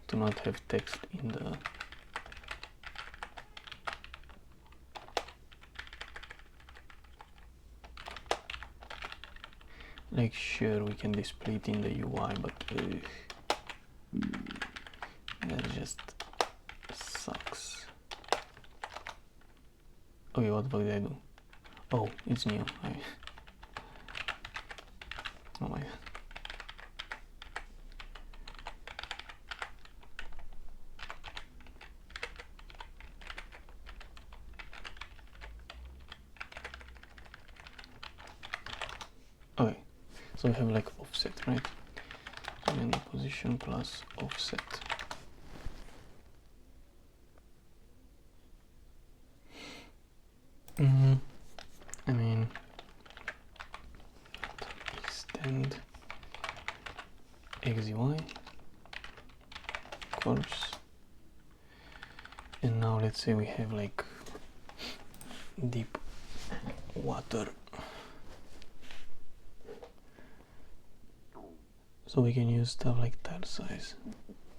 to not have text in the Like, sure, we can display it in the UI, but that just sucks. Okay, what the fuck did I do? Oh, it's new. Oh my god. Okay, so we have like offset, right? So then the position plus offset. I mean, extend XY, of course. And now let's say we have like deep water. So we can use stuff like tile size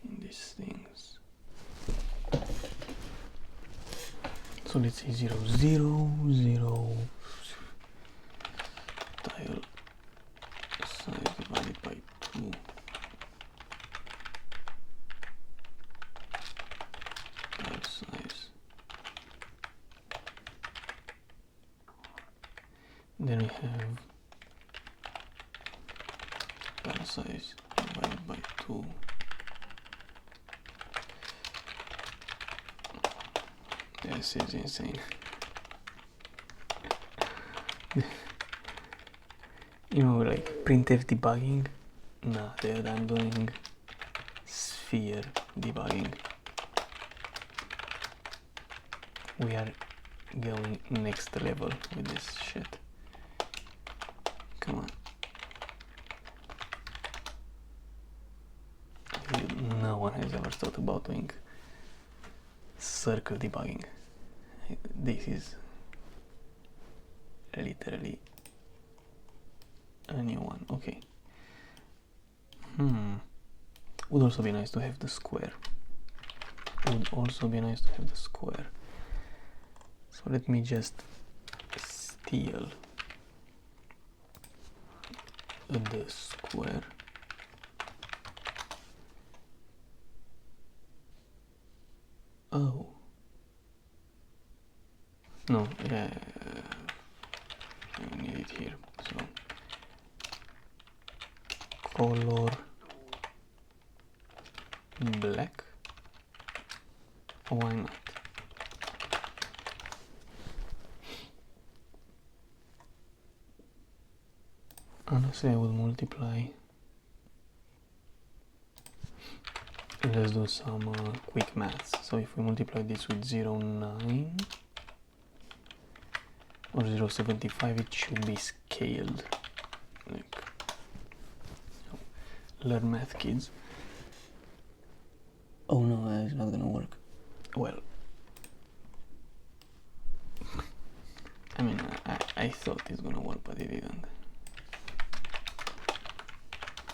in these things. So let's say 0, 0, 0 tile size divided by 2. Tile size. Then we have tile size divided by 2. This is insane. You know, like printf debugging? Nah, dude, I'm doing sphere debugging. We are going next level with this shit. Come on. No one has ever thought about doing circle debugging. This is literally a new one. Okay. Would also be nice to have the square. Would also be nice to have the square. So let me just steal the square. Oh. No, yeah. I need it here. So color black. Why not? Honestly, I would multiply. Let's do some quick maths. So if we multiply this with 0.9 or 0.75, it should be scaled. Like, learn math, kids. Oh no, it's not gonna work. Well, I mean, I thought it's gonna work, but it didn't.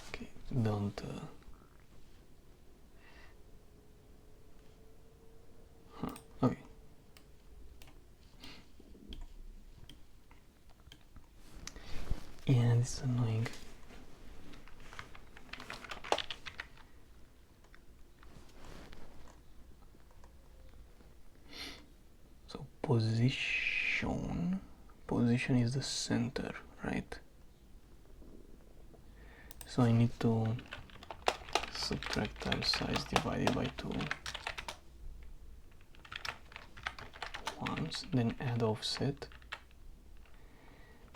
Okay, don't. Okay. Yeah, this is annoying. So position is the center, right? So I need to subtract tile size divided by 2 once, then add offset.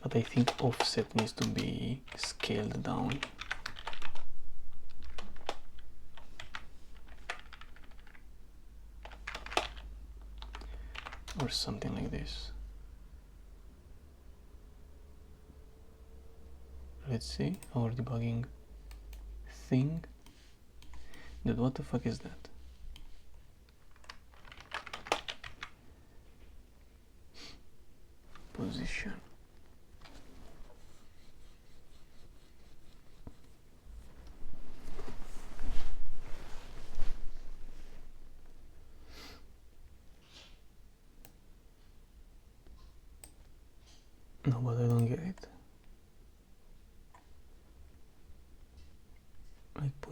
But I think offset needs to be scaled down. Or something like this. Let's see our debugging thing. Dude, what the fuck is that? Position. No, but I don't get it.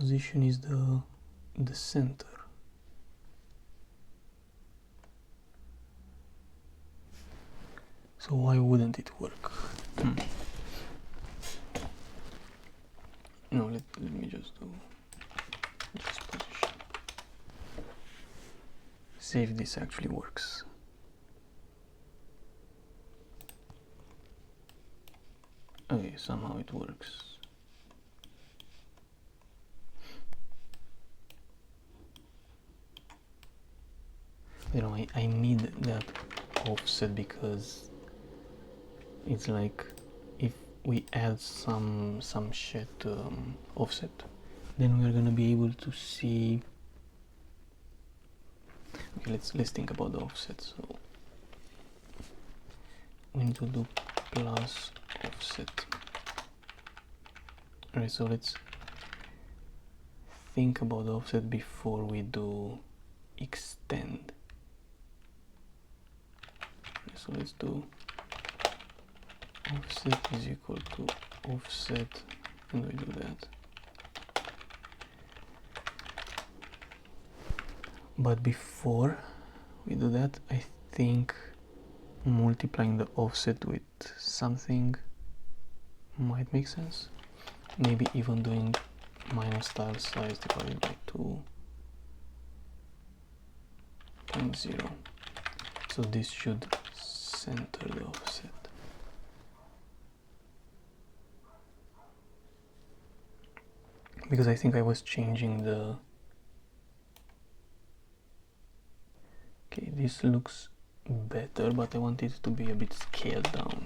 position is the center. So why wouldn't it work? No, let me just do this position. See if this actually works. Okay, somehow it works. You know, I need that offset because it's like if we add some shit offset, then we're gonna be able to see. Okay, let's think about the offset. So we need to do plus offset. Alright, so let's think about the offset before we do extend. So let's do offset is equal to offset, and we do that. But before we do that, I think multiplying the offset with something might make sense. Maybe even doing minus tile size divided by 2 times 0. So this should center the offset. Because I think I was changing the... Okay, this looks better, but I want it to be a bit scaled down.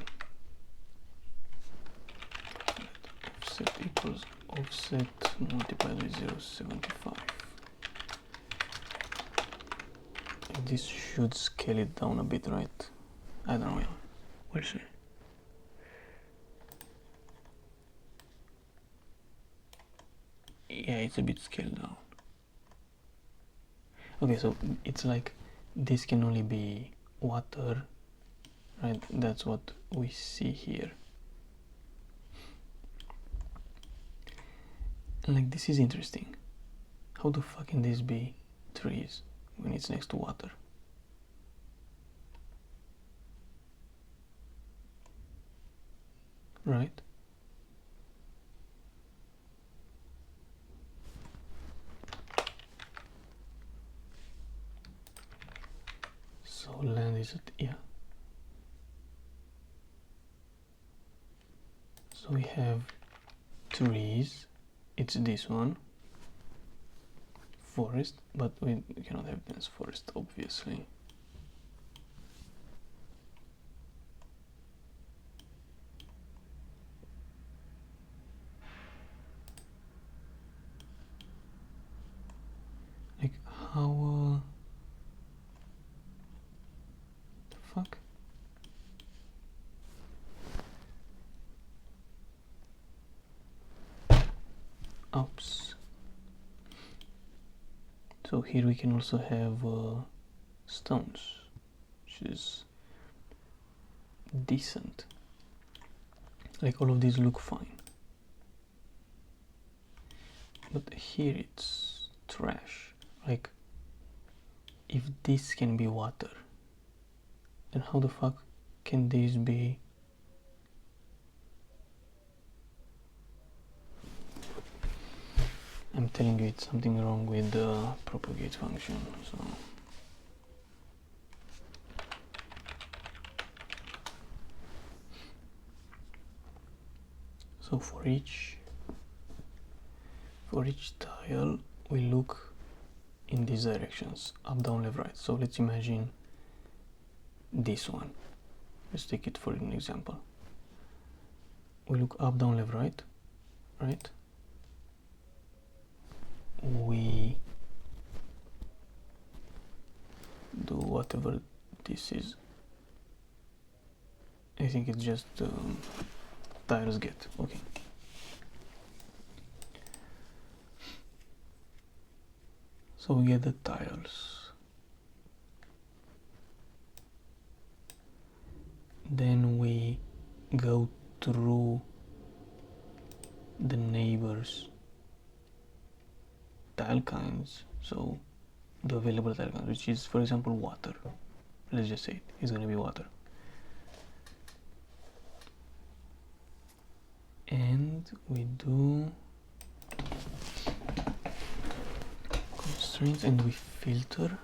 Offset equals offset multiplied with 0.75. This should scale it down a bit, right? I don't know. We'll see. Yeah, it's a bit scaled down. Okay, so it's like this can only be water, right? That's what we see here. And like, this is interesting. How the fuck can this be trees when it's next to water? Right? So land is at, yeah. So we have trees, it's this one, forest, but we cannot have dense forest, obviously. Like, how, the fuck? Oops. So here we can also have stones, which is decent. Like, all of these look fine. But here it's trash. Like, if this can be water, then how the fuck can this be? I'm telling you, it's something wrong with the propagate function. So for each tile we look in these directions, up, down, left, right. So let's imagine this one. Let's take it for an example. We look up, down, left, right, right? We do whatever this is. I think it's just tiles get. Okay. So we get the tiles. Then we go through the neighbors tile kinds, so the available tile kinds, which is for example water. Let's just say it's going to be water, and we do constraints and we filter,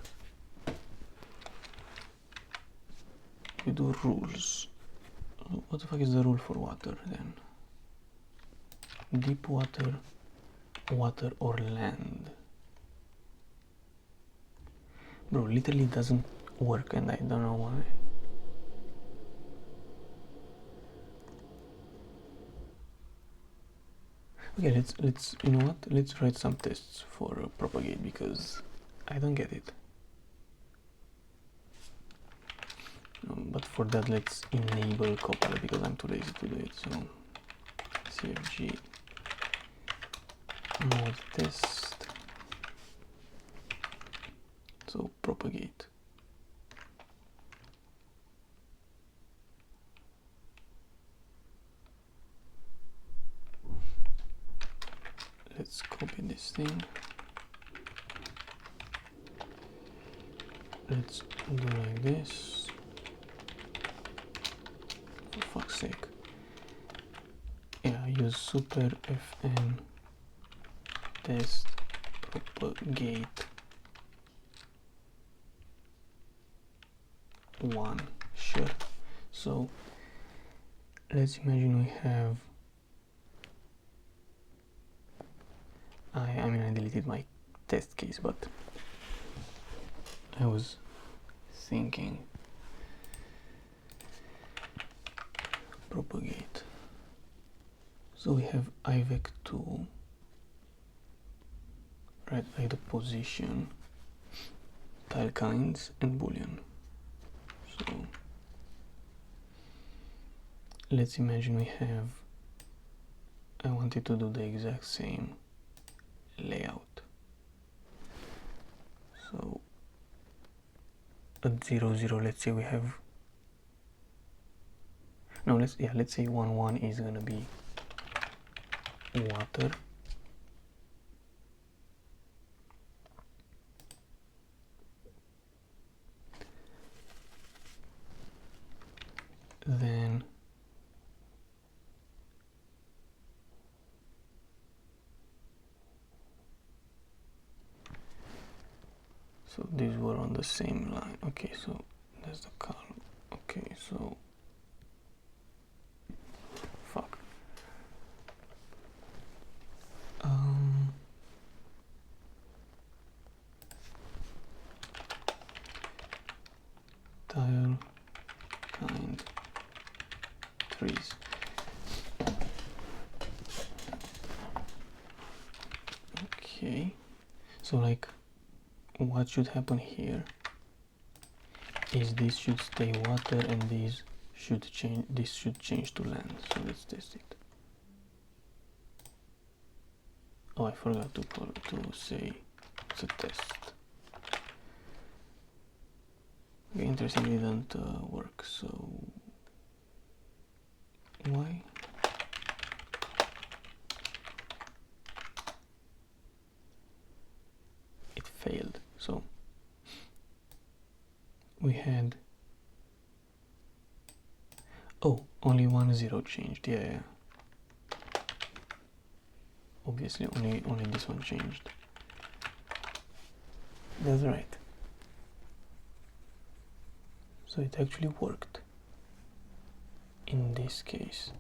we do rules. What the fuck is the rule for water then? Deep water, water or land. Bro, literally doesn't work and I don't know why. Okay, let's you know what? Let's write some tests for propagate because I don't get it. But for that, let's enable Copilot because I'm too lazy to do it. So CFG mode test. So propagate. Let's copy this thing. Let's do like this. For fuck's sake. Yeah, use super fn test propagate 1. Sure. So let's imagine we have I mean I deleted my test case, but I was thinking propagate. So we have IVEC2, right, like the position, tile kinds and boolean. So let's imagine we have, I wanted to do the exact same layout. So at 0 0, let's say we have, no, let's say 1 1 is gonna be water, then so these were on the same line. Okay, so that's the column. Okay, so fuck. Tile kind trees. Okay, so like what should happen here is this should stay water and this should change to land. So let's test it. Oh, I forgot to say it's a test. Okay, interesting, it didn't work. So why? It failed. So we had, oh, only 1 0 changed. Yeah. Obviously only this one changed. That's right. So it actually worked in this case.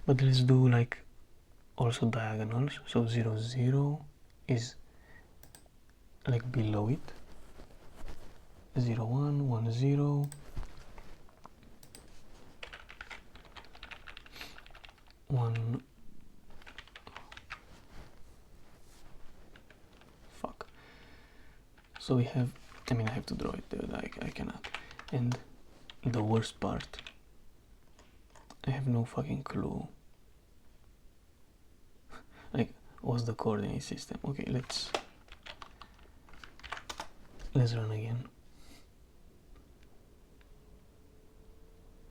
But let's do like also diagonals. So 0 0 is like below it. 0 1 1 0 1. Fuck. So we have, I mean I have to draw it, I cannot. And the worst part, I have no fucking clue like what's the coordinate system. Okay, let's run again.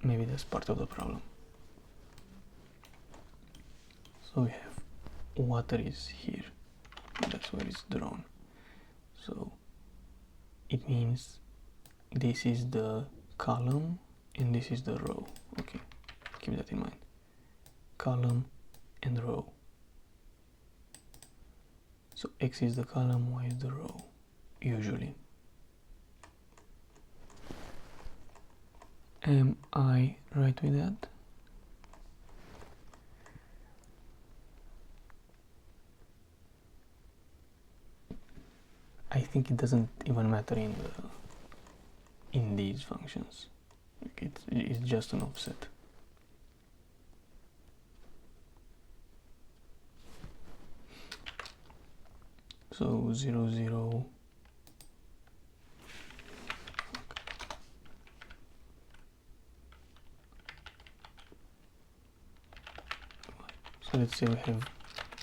Maybe that's part of the problem. So we have water is here, that's where it's drawn. So it means this is the column and this is the row. Okay, keep that in mind. Column and row. So X is the column, Y is the row, usually. Am I right with that? I think it doesn't even matter in these functions. It's just an offset. So 0, 0. So let's say we have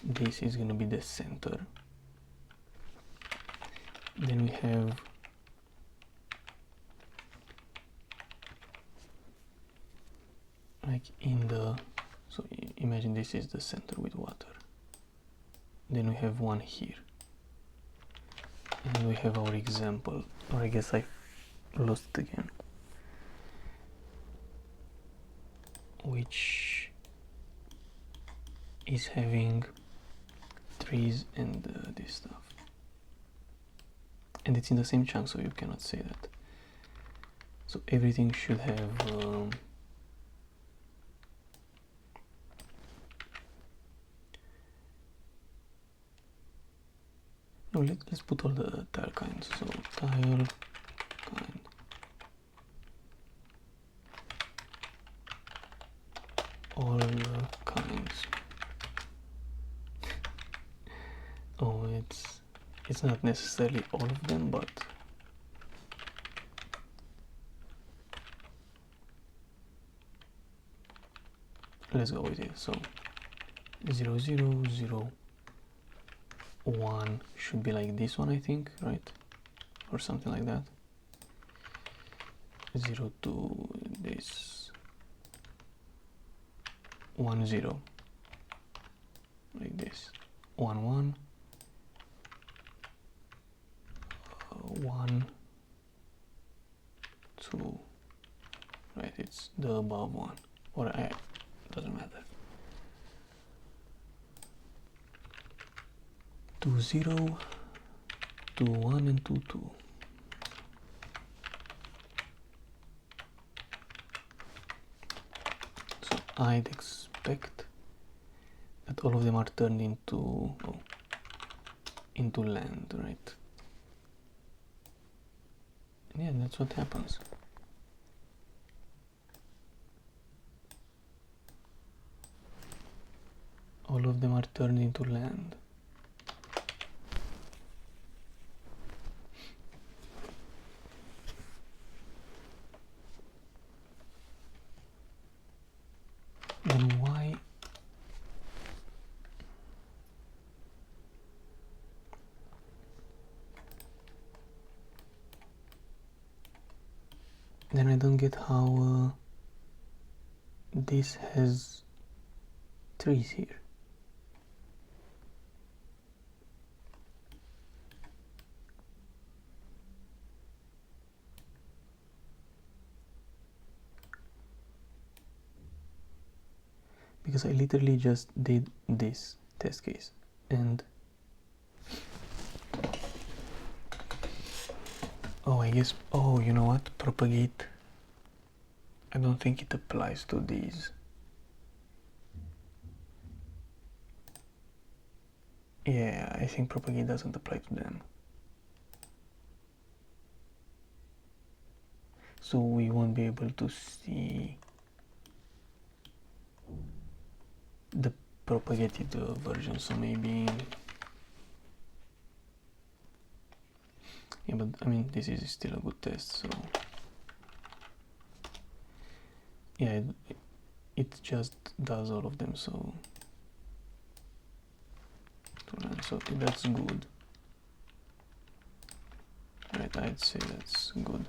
this is going to be the center. Then we have like in the, so imagine this is the center with water. Then we have one here. And we have our example, or I guess I lost it again, which is having trees and this stuff. And it's in the same chunk, so you cannot say that. So everything should have no, let's put all the tile kinds. So tile kind, all kinds. Oh, it's not necessarily all of them, but let's go with it. So 0, 0, 0, 1 should be like this one, I think, right? Or something like that. 0 to this 1, 0, like this. 1, 1, 1, 2, right? It's the above one, or doesn't matter. 2, 0, 2, 1, and 2, 2. So I'd expect that all of them are turned into land, right? And yeah, that's what happens. All of them are turned into land. Then why? Then I don't get how this has trees here. Because I literally just did this test case and oh, I guess, oh, you know what, propagate, I don't think it applies to these. Yeah, I think propagate doesn't apply to them. So we won't be able to see the propagated version, so maybe, yeah, but I mean this is still a good test, so yeah, it just does all of them, so that's good, right? I'd say that's good.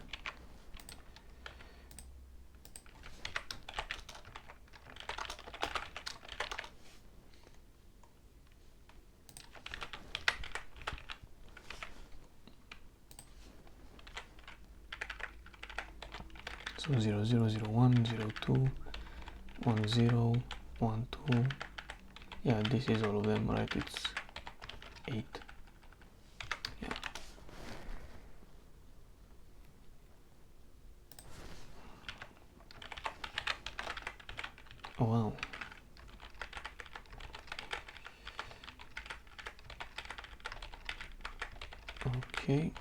So 0 0 0 1 0 2 1 0 1 2. Yeah, this is all of them, right? It's 8. Yeah. Oh wow. Okay.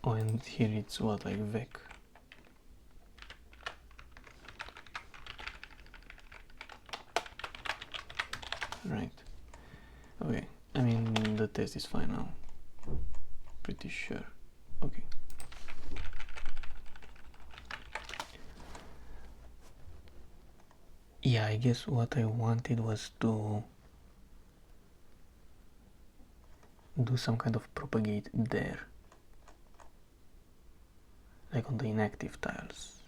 Oh, and here it's what, like vec. Right. Okay. I mean, the test is fine now. Pretty sure. Okay. Yeah, I guess what I wanted was to do some kind of propagate there, like on the inactive tiles.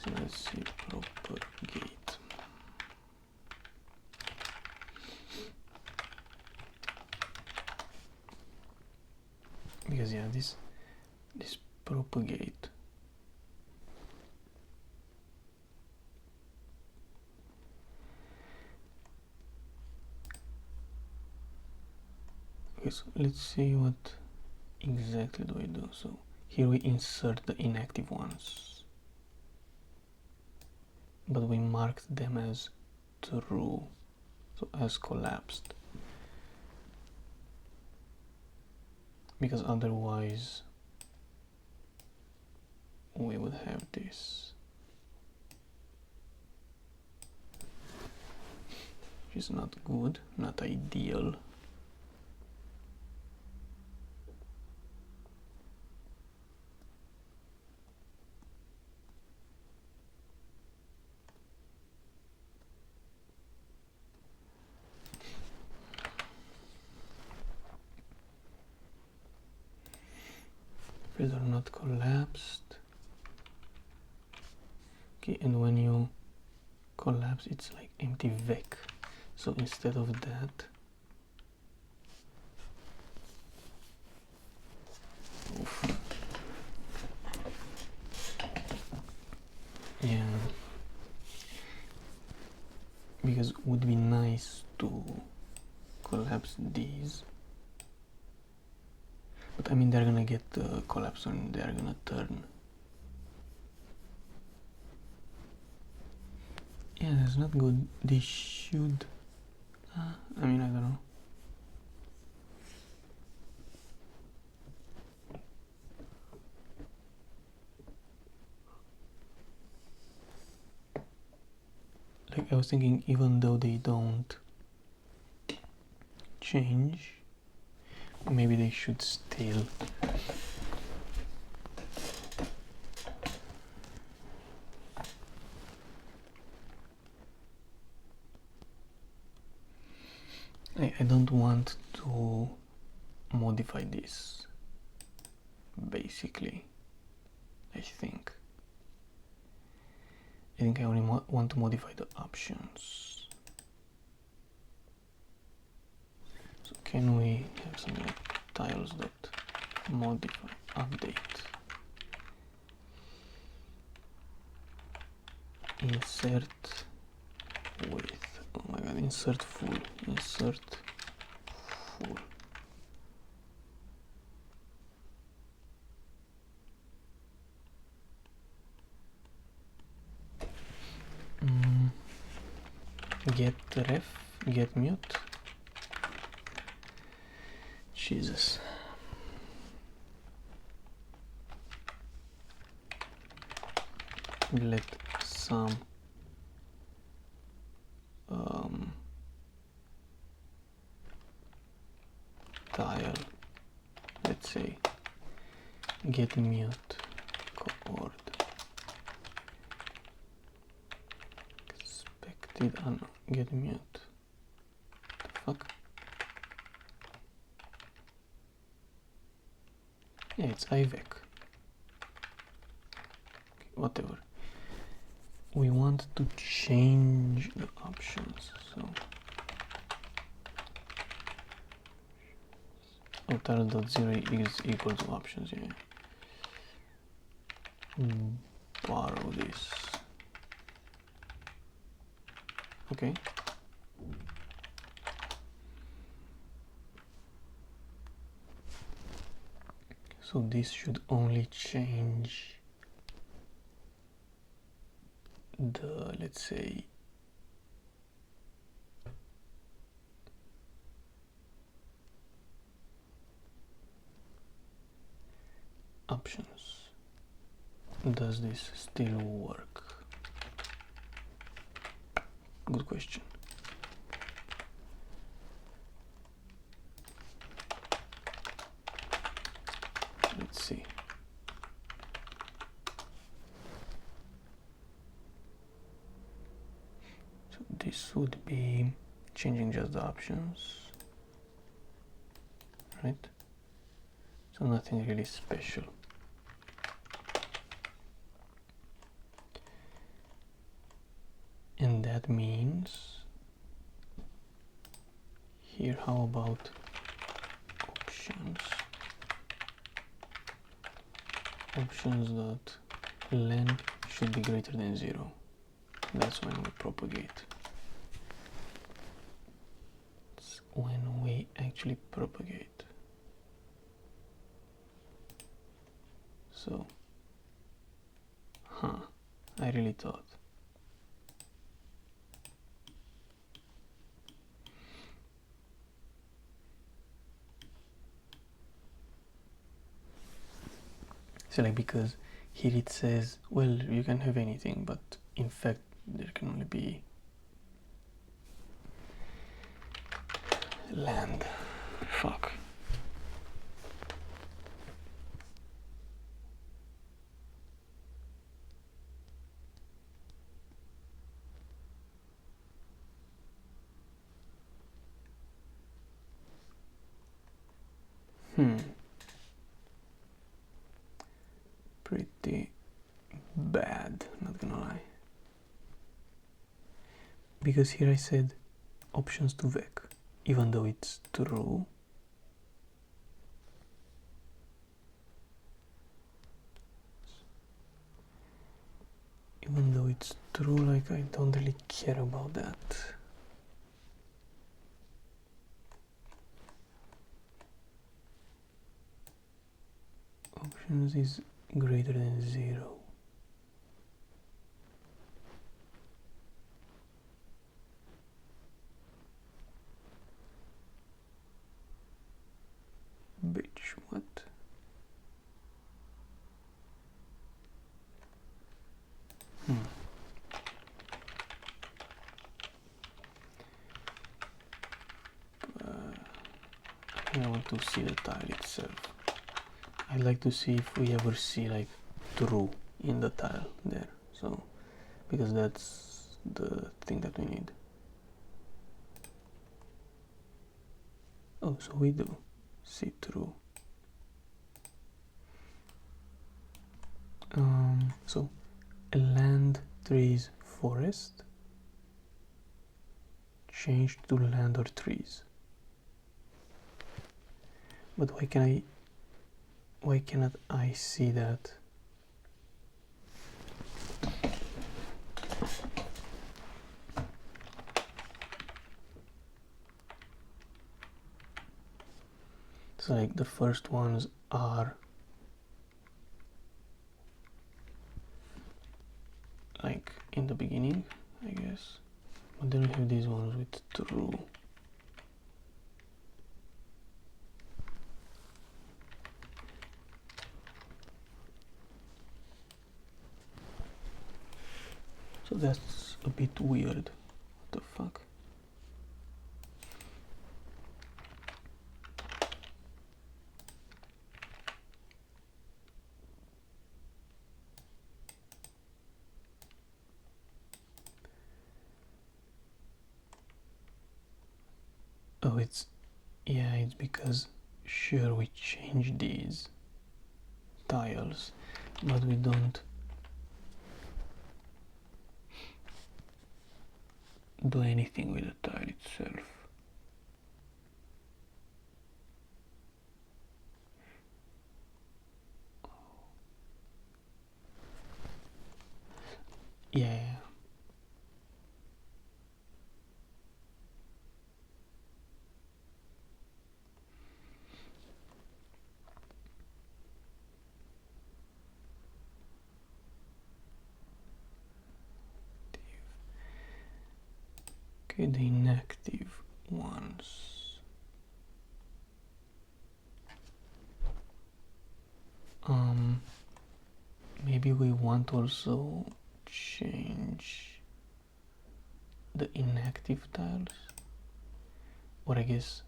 So let's see, propagate. Because yeah, this propagate. Okay, so let's see what exactly do I do. So here we insert the inactive ones, but we marked them as true, so as collapsed, because otherwise we would have this, which is not good, not ideal. These are not collapsed. Okay, and when you collapse, it's like empty vec. So instead of that, oof. Yeah, because it would be nice to collapse these, but I mean they're gonna get collapsed and they're gonna turn. Yeah, that's not good. They should, I mean, I don't know. Like I was thinking, even though they don't change, maybe they should still. I don't want to modify this, basically. I think I only want to modify the options. So can we have something like tiles dot modify update, insert width, oh my god, insert full, get ref, get mute. Jesus. Let some tile, let's say, get mute coord expected get mute. The fuck? Yeah, it's IVEC. Okay, whatever. we want to change the options. So tile.0 is equal to options, yeah. Borrow this. Okay. So this should only change the, let's say, options. Does this still work? Good question. Let's see. So this would be changing just the options, right? So nothing really special. And that means here, how about options? Options dot length should be greater than 0. That's when we propagate. It's when we actually propagate. So, I really thought. So like, because here it says, well, you can have anything, but in fact there can only be land. Fuck. Pretty bad, not gonna lie. Because here I said options to vec, even though it's true. Even though it's true, like, I don't really care about that. Options is greater than 0. Bitch, what? I want to see the tile itself. I'd like to see if we ever see like true in the tile there. So, because that's the thing that we need. Oh, so we do see true. So a land, trees, forest changed to land or trees. But why cannot I see that? So like the first ones are like in the beginning, I guess. But then we have these ones with true. So that's a bit weird. What the fuck? Oh, it's because sure we change these tiles, but we don't do anything with the tile itself. Yeah. Okay, the inactive ones. Maybe we want to also change the inactive tiles, or I guess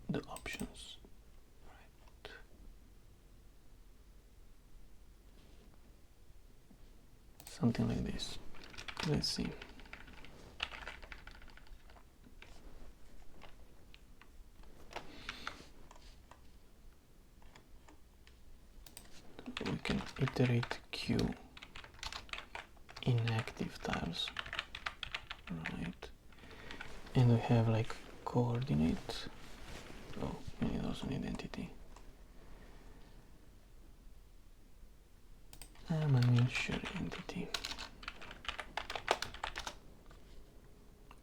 the options. Right. Something like this. Let's see. We can iterate Q inactive tiles, right? And we have like coordinate. Oh, we need also an identity. I'm an insure entity.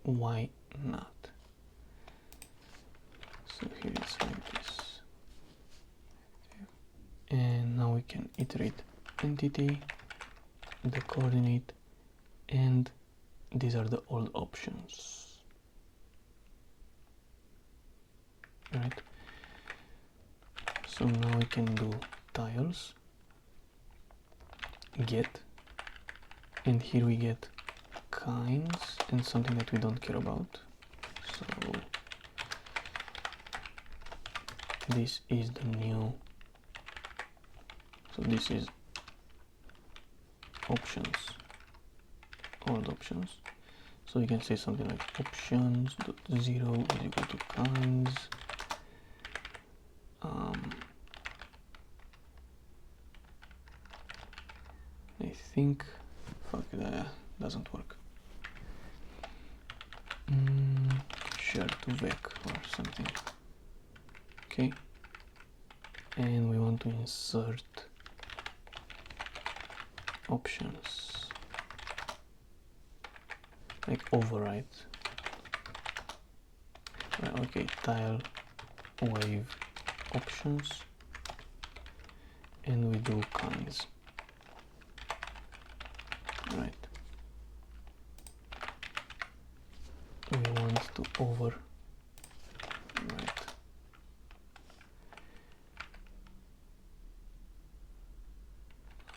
Why not? So here it's like this. And now we can iterate entity, the coordinate, and these are the old options. Right? So now we can do tiles, get, and here we get kinds and something that we don't care about. So this is the new, so this is options, old options. So you can say something like options .0 is equal to kinds. I think, fuck, that doesn't work. Share to vec or something. Okay, and we want to insert options, like override. Right, okay, tile wave options, and we do kinds. Right, we want to override.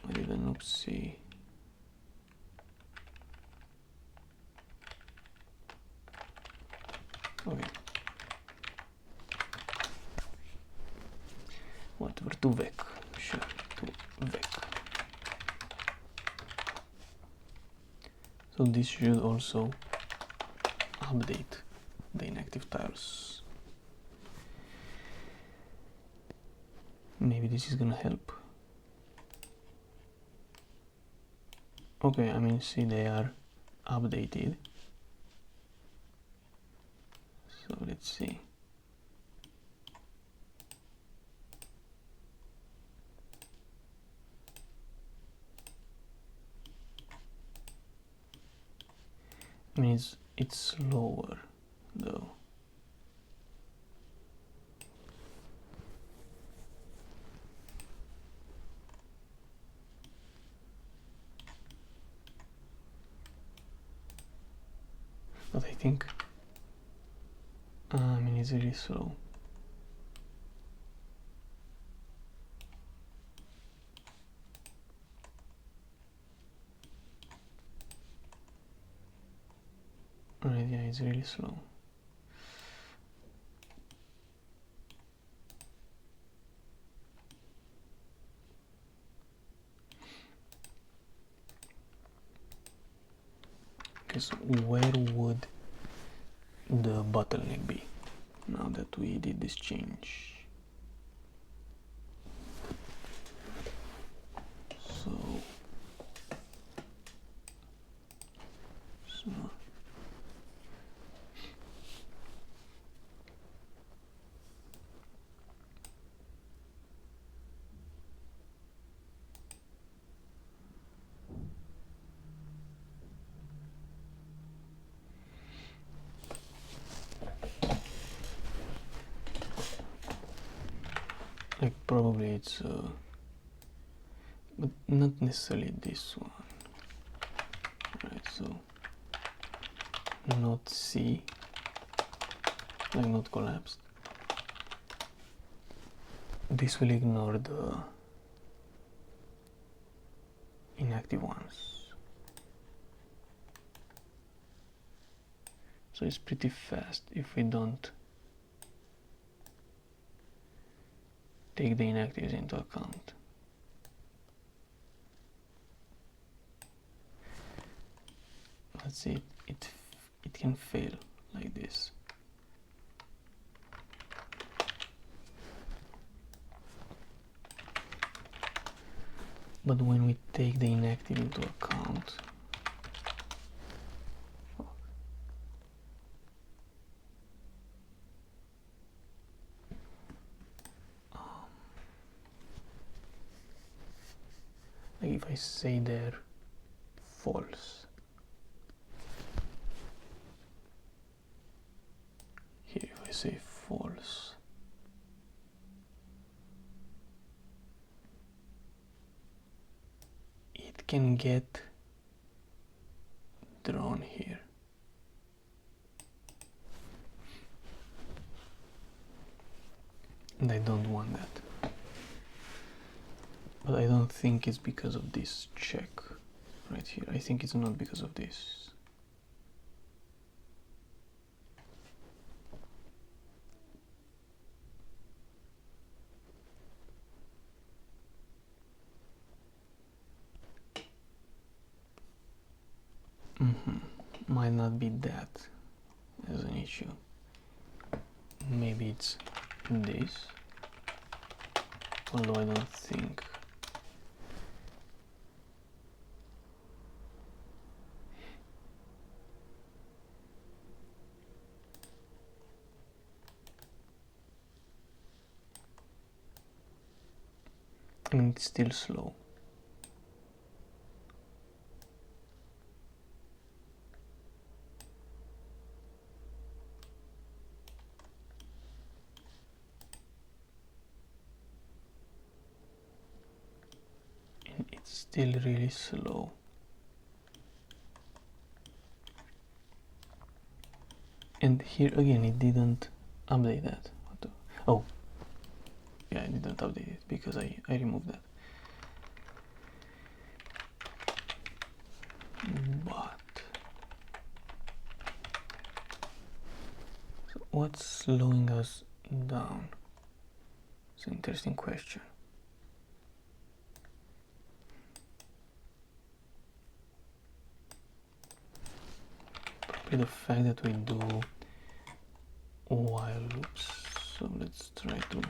I did an oopsie. Okay, whatever, to vec, sure, to vec. So this should also update the inactive tiles. Maybe this is gonna help. Okay, I mean, see, they are updated. So let's see. I mean, it's slower though. But I think, I mean, it's really slow. Right, yeah, it's really slow. Okay, so where would the bottleneck be now that we did this change? So probably it's but not necessarily this one. Right, so not C, like not collapsed. This will ignore the inactive ones. So it's pretty fast if we don't take the inactives into account. Let's see, it can fail like this. But when we take the inactive into account, like if I say there false, here if I say false, it can get drawn here. And I don't want that. But I don't think it's because of this check right here. I think it's not because of this. Might not be that as an issue. Maybe it's this, although I don't think. I mean, it's still slow. And it's still really slow. And here again, it didn't update that. Oh, yeah, I didn't update it because I removed that. But so what's slowing us down? It's an interesting question. Probably the fact that we do while loops. So let's try to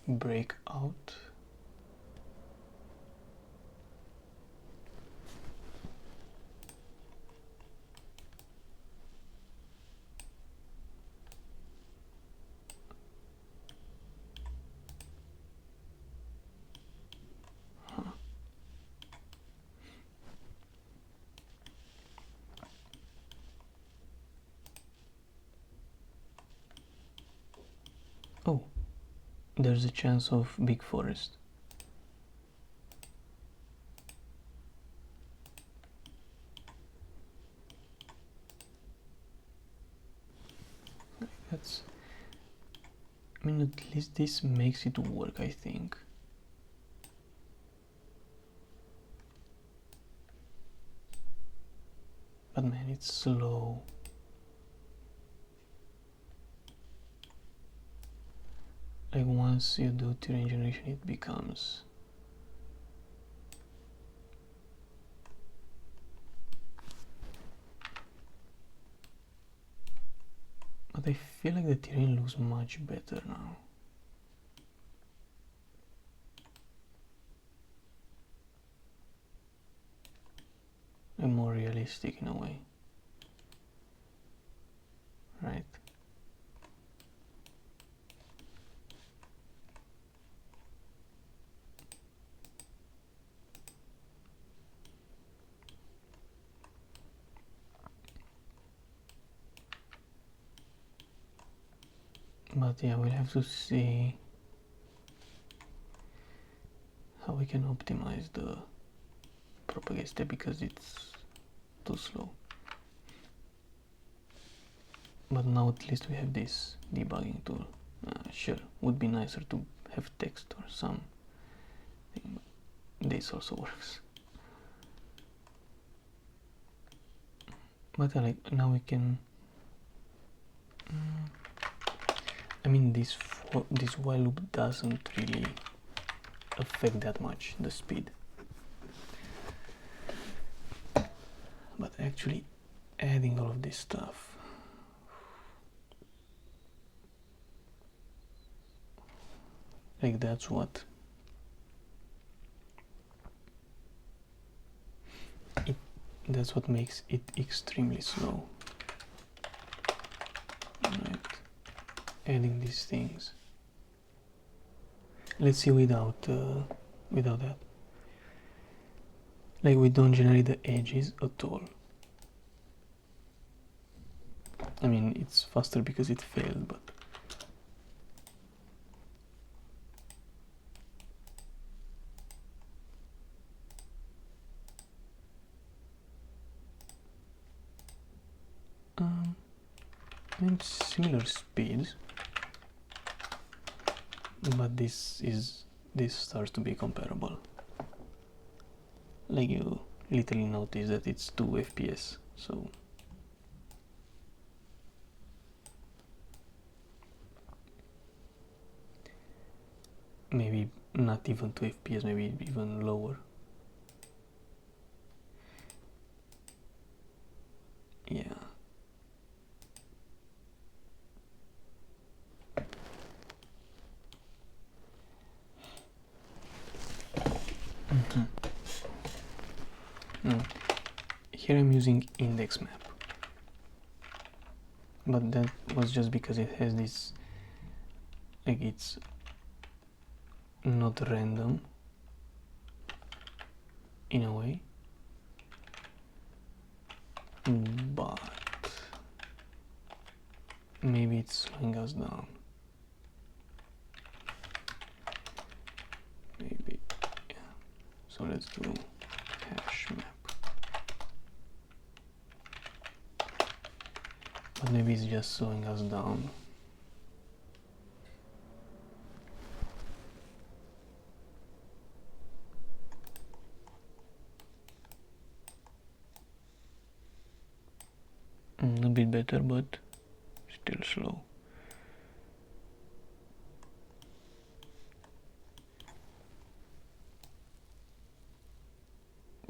break out. Oh, there's a chance of big forest. That's, I mean, at least this makes it work, I think. But man, it's slow. Like once you do terrain generation, it becomes but I feel like the terrain looks much better now. And more realistic in a way, right? But But yeah, we'll have to see how we can optimize the propagate step because it's too slow. But now at least we have this debugging tool. Sure, would be nicer to have text or something, but this also works. But like now we can. I mean, this while loop doesn't really affect that much the speed, but actually adding all of this stuff, like that's what makes it extremely slow, right? Adding these things. Let's see without that. Like we don't generate the edges at all. I mean, it's faster because it failed, but I mean, similar speeds, but this starts to be comparable. Like you literally notice that it's 2 FPS, so maybe not even 2 FPS, maybe even lower. Yeah. Here I'm using index map, but that was just because it has this, like it's not random in a way, but maybe it's slowing us down. Maybe, yeah. So let's do hash map. But maybe it's just slowing us down. A bit better, but still slow.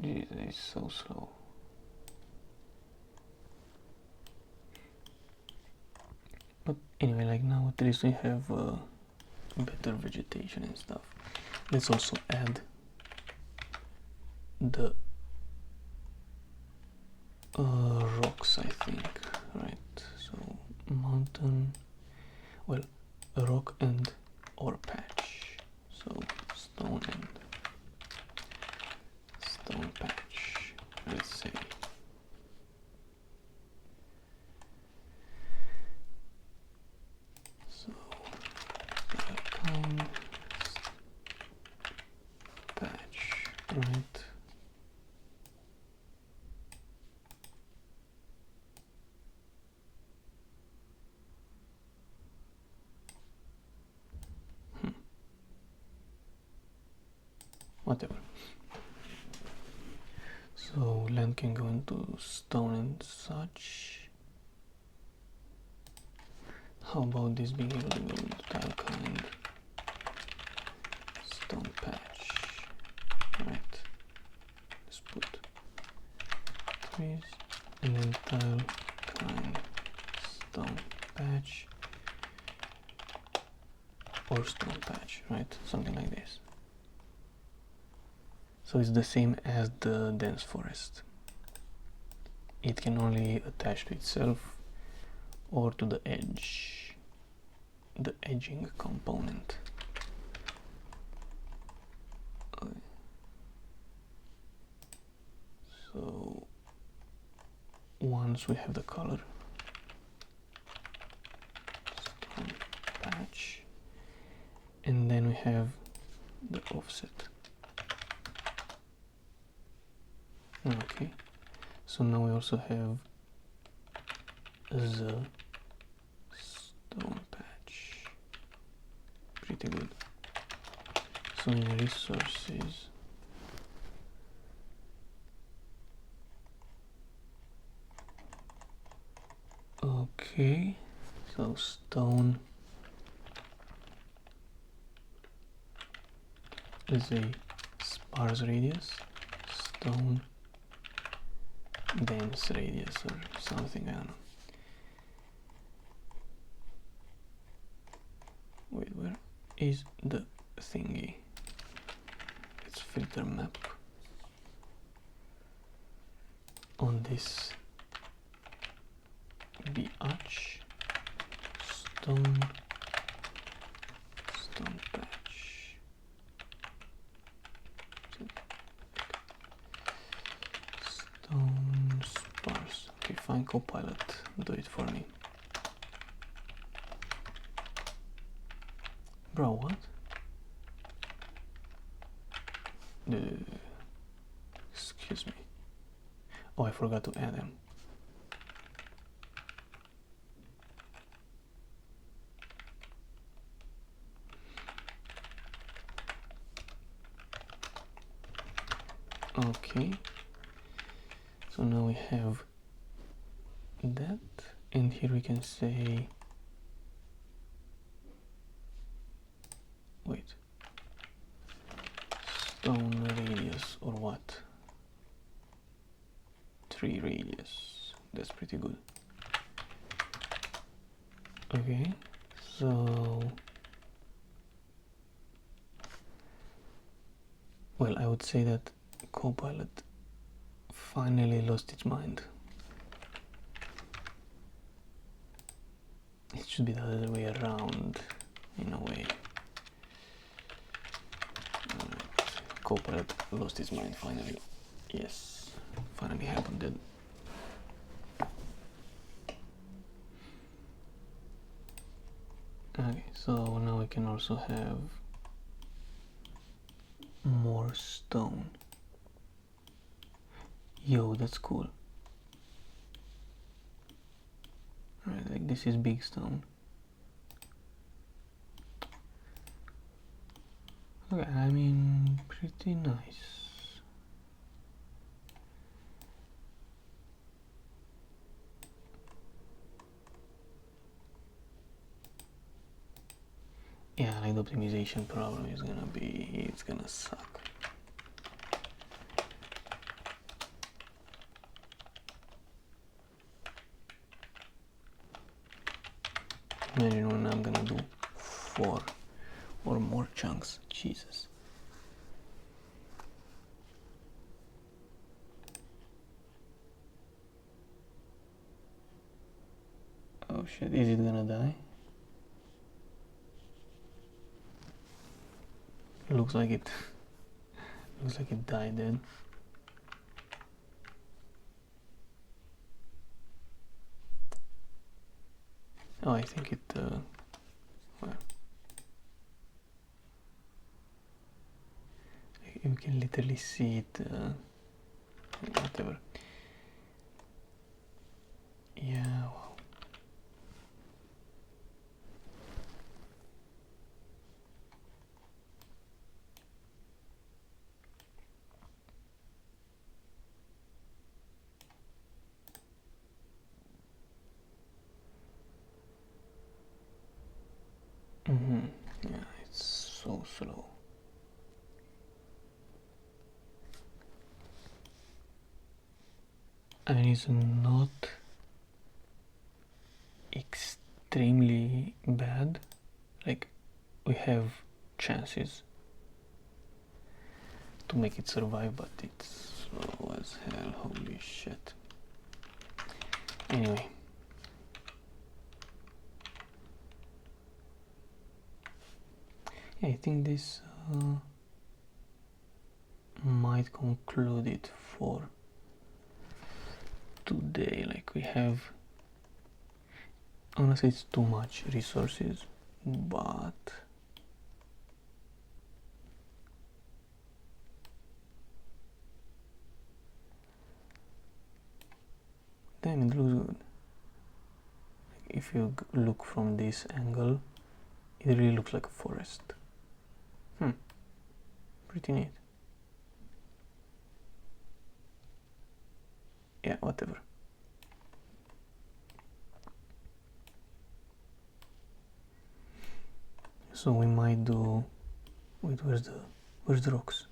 Jeez, it's so slow. But anyway, like now at least we have better vegetation and stuff. Let's also add the rocks, I think, right? So mountain, well, a rock and ore patch. So stone and stone patch, let's say. So kind patch, right? Whatever. So land can go into stone and such. How about this being able to go into tile kind, stone patch, right? Let's put trees and then tile kind, stone patch, or stone patch, right? Something like this. So it's the same as the dense forest. It can only attach to itself or to the edge, the edging component. So once we have the color, stone patch, have the offset. Okay, so now we also have the stone patch. Pretty good. So in resources, okay, so stone is a sparse radius, stone dense radius or something, I don't know. Wait, where is the thingy? Let's filter map on this BH stone patch. Stone sparse. Okay, fine, Copilot, do it for me. Bro, what? Excuse me. Oh, I forgot to add them. Okay, so now we have that, and here we can say, wait, stone radius or what? 3 radius. That's pretty good. Okay, so well, I would say that Copilot finally lost its mind. It should be the other way around, in a way. Copilot lost its mind finally. Yes, finally happened. Okay, so now we can also have more stone. Yo, that's cool. Right, like this is big stone. Okay, I mean, pretty nice. Yeah, like the optimization problem is gonna be, it's gonna suck. Imagine when I'm gonna do 4 or more chunks, Jesus. Oh shit, is it gonna die? Looks like it. Looks like it died then. Oh, I think it, well, you can literally see it, whatever. Yeah, wow. Yeah, it's so slow. And it's not extremely bad. Like, we have chances to make it survive, but it's slow as hell. Holy shit. Anyway. Yeah, I think this might conclude it for today. Like, we have, honestly, it's too much resources, but if you look from this angle, it really looks like a forest. Pretty neat. Yeah, whatever. So we might do, wait, where's the rocks?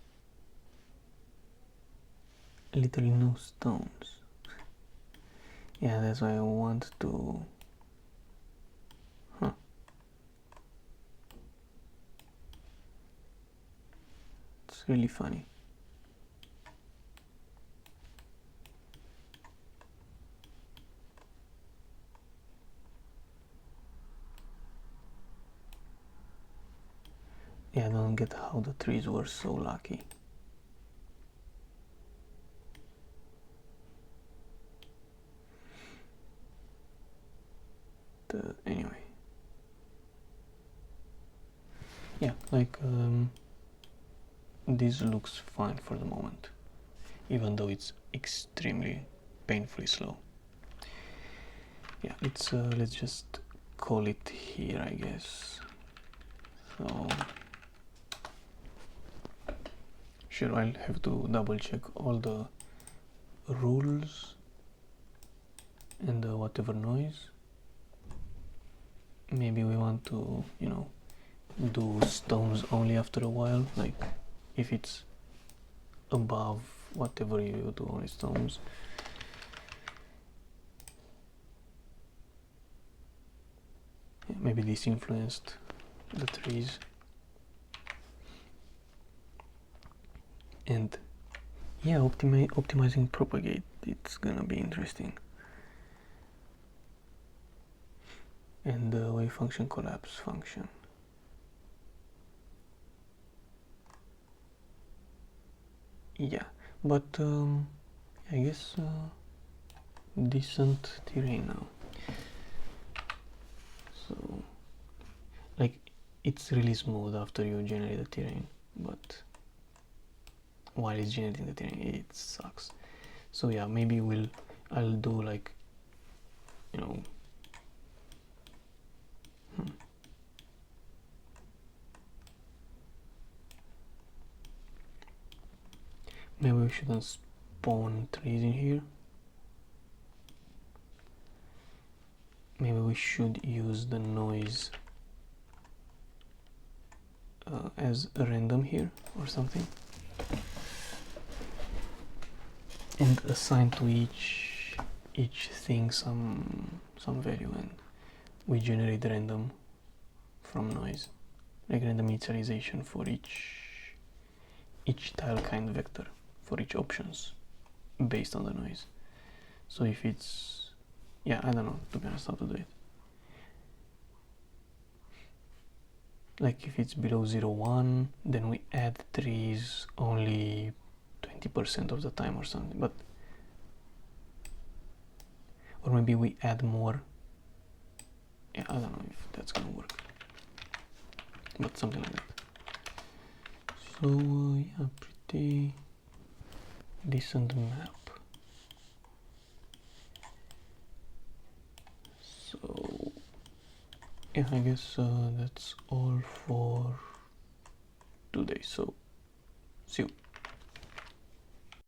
Literally no stones. Yeah, that's why I want to, it's really funny. Yeah, I don't get how the trees were so lucky. Anyway. Yeah, like this looks fine for the moment, even though it's extremely painfully slow. Yeah, let's just call it here, I guess. So sure, I'll have to double check all the rules and whatever noise. Maybe we want to, do stones only after a while, like if it's above whatever you do only stones. Yeah, maybe this influenced the trees. And yeah, optimizing propagate, it's gonna be interesting. And the wave function collapse function. Yeah, but I guess decent terrain now. So like it's really smooth after you generate the terrain, but while it's generating the terrain it sucks. So yeah, maybe I'll do like, maybe we shouldn't spawn trees in here. Maybe we should use the noise as random here or something, and assign to each thing some value, and we generate random from noise, like random initialization for each tile kind vector for each options based on the noise. So if it's, yeah, I don't know, to be honest, how to do it. Like if it's below 0.1, then we add trees only 20% of the time or something, but or maybe we add more. Yeah, I don't know if that's gonna work, but something like that. So yeah, pretty decent map. So yeah, I guess that's all for today. So see you.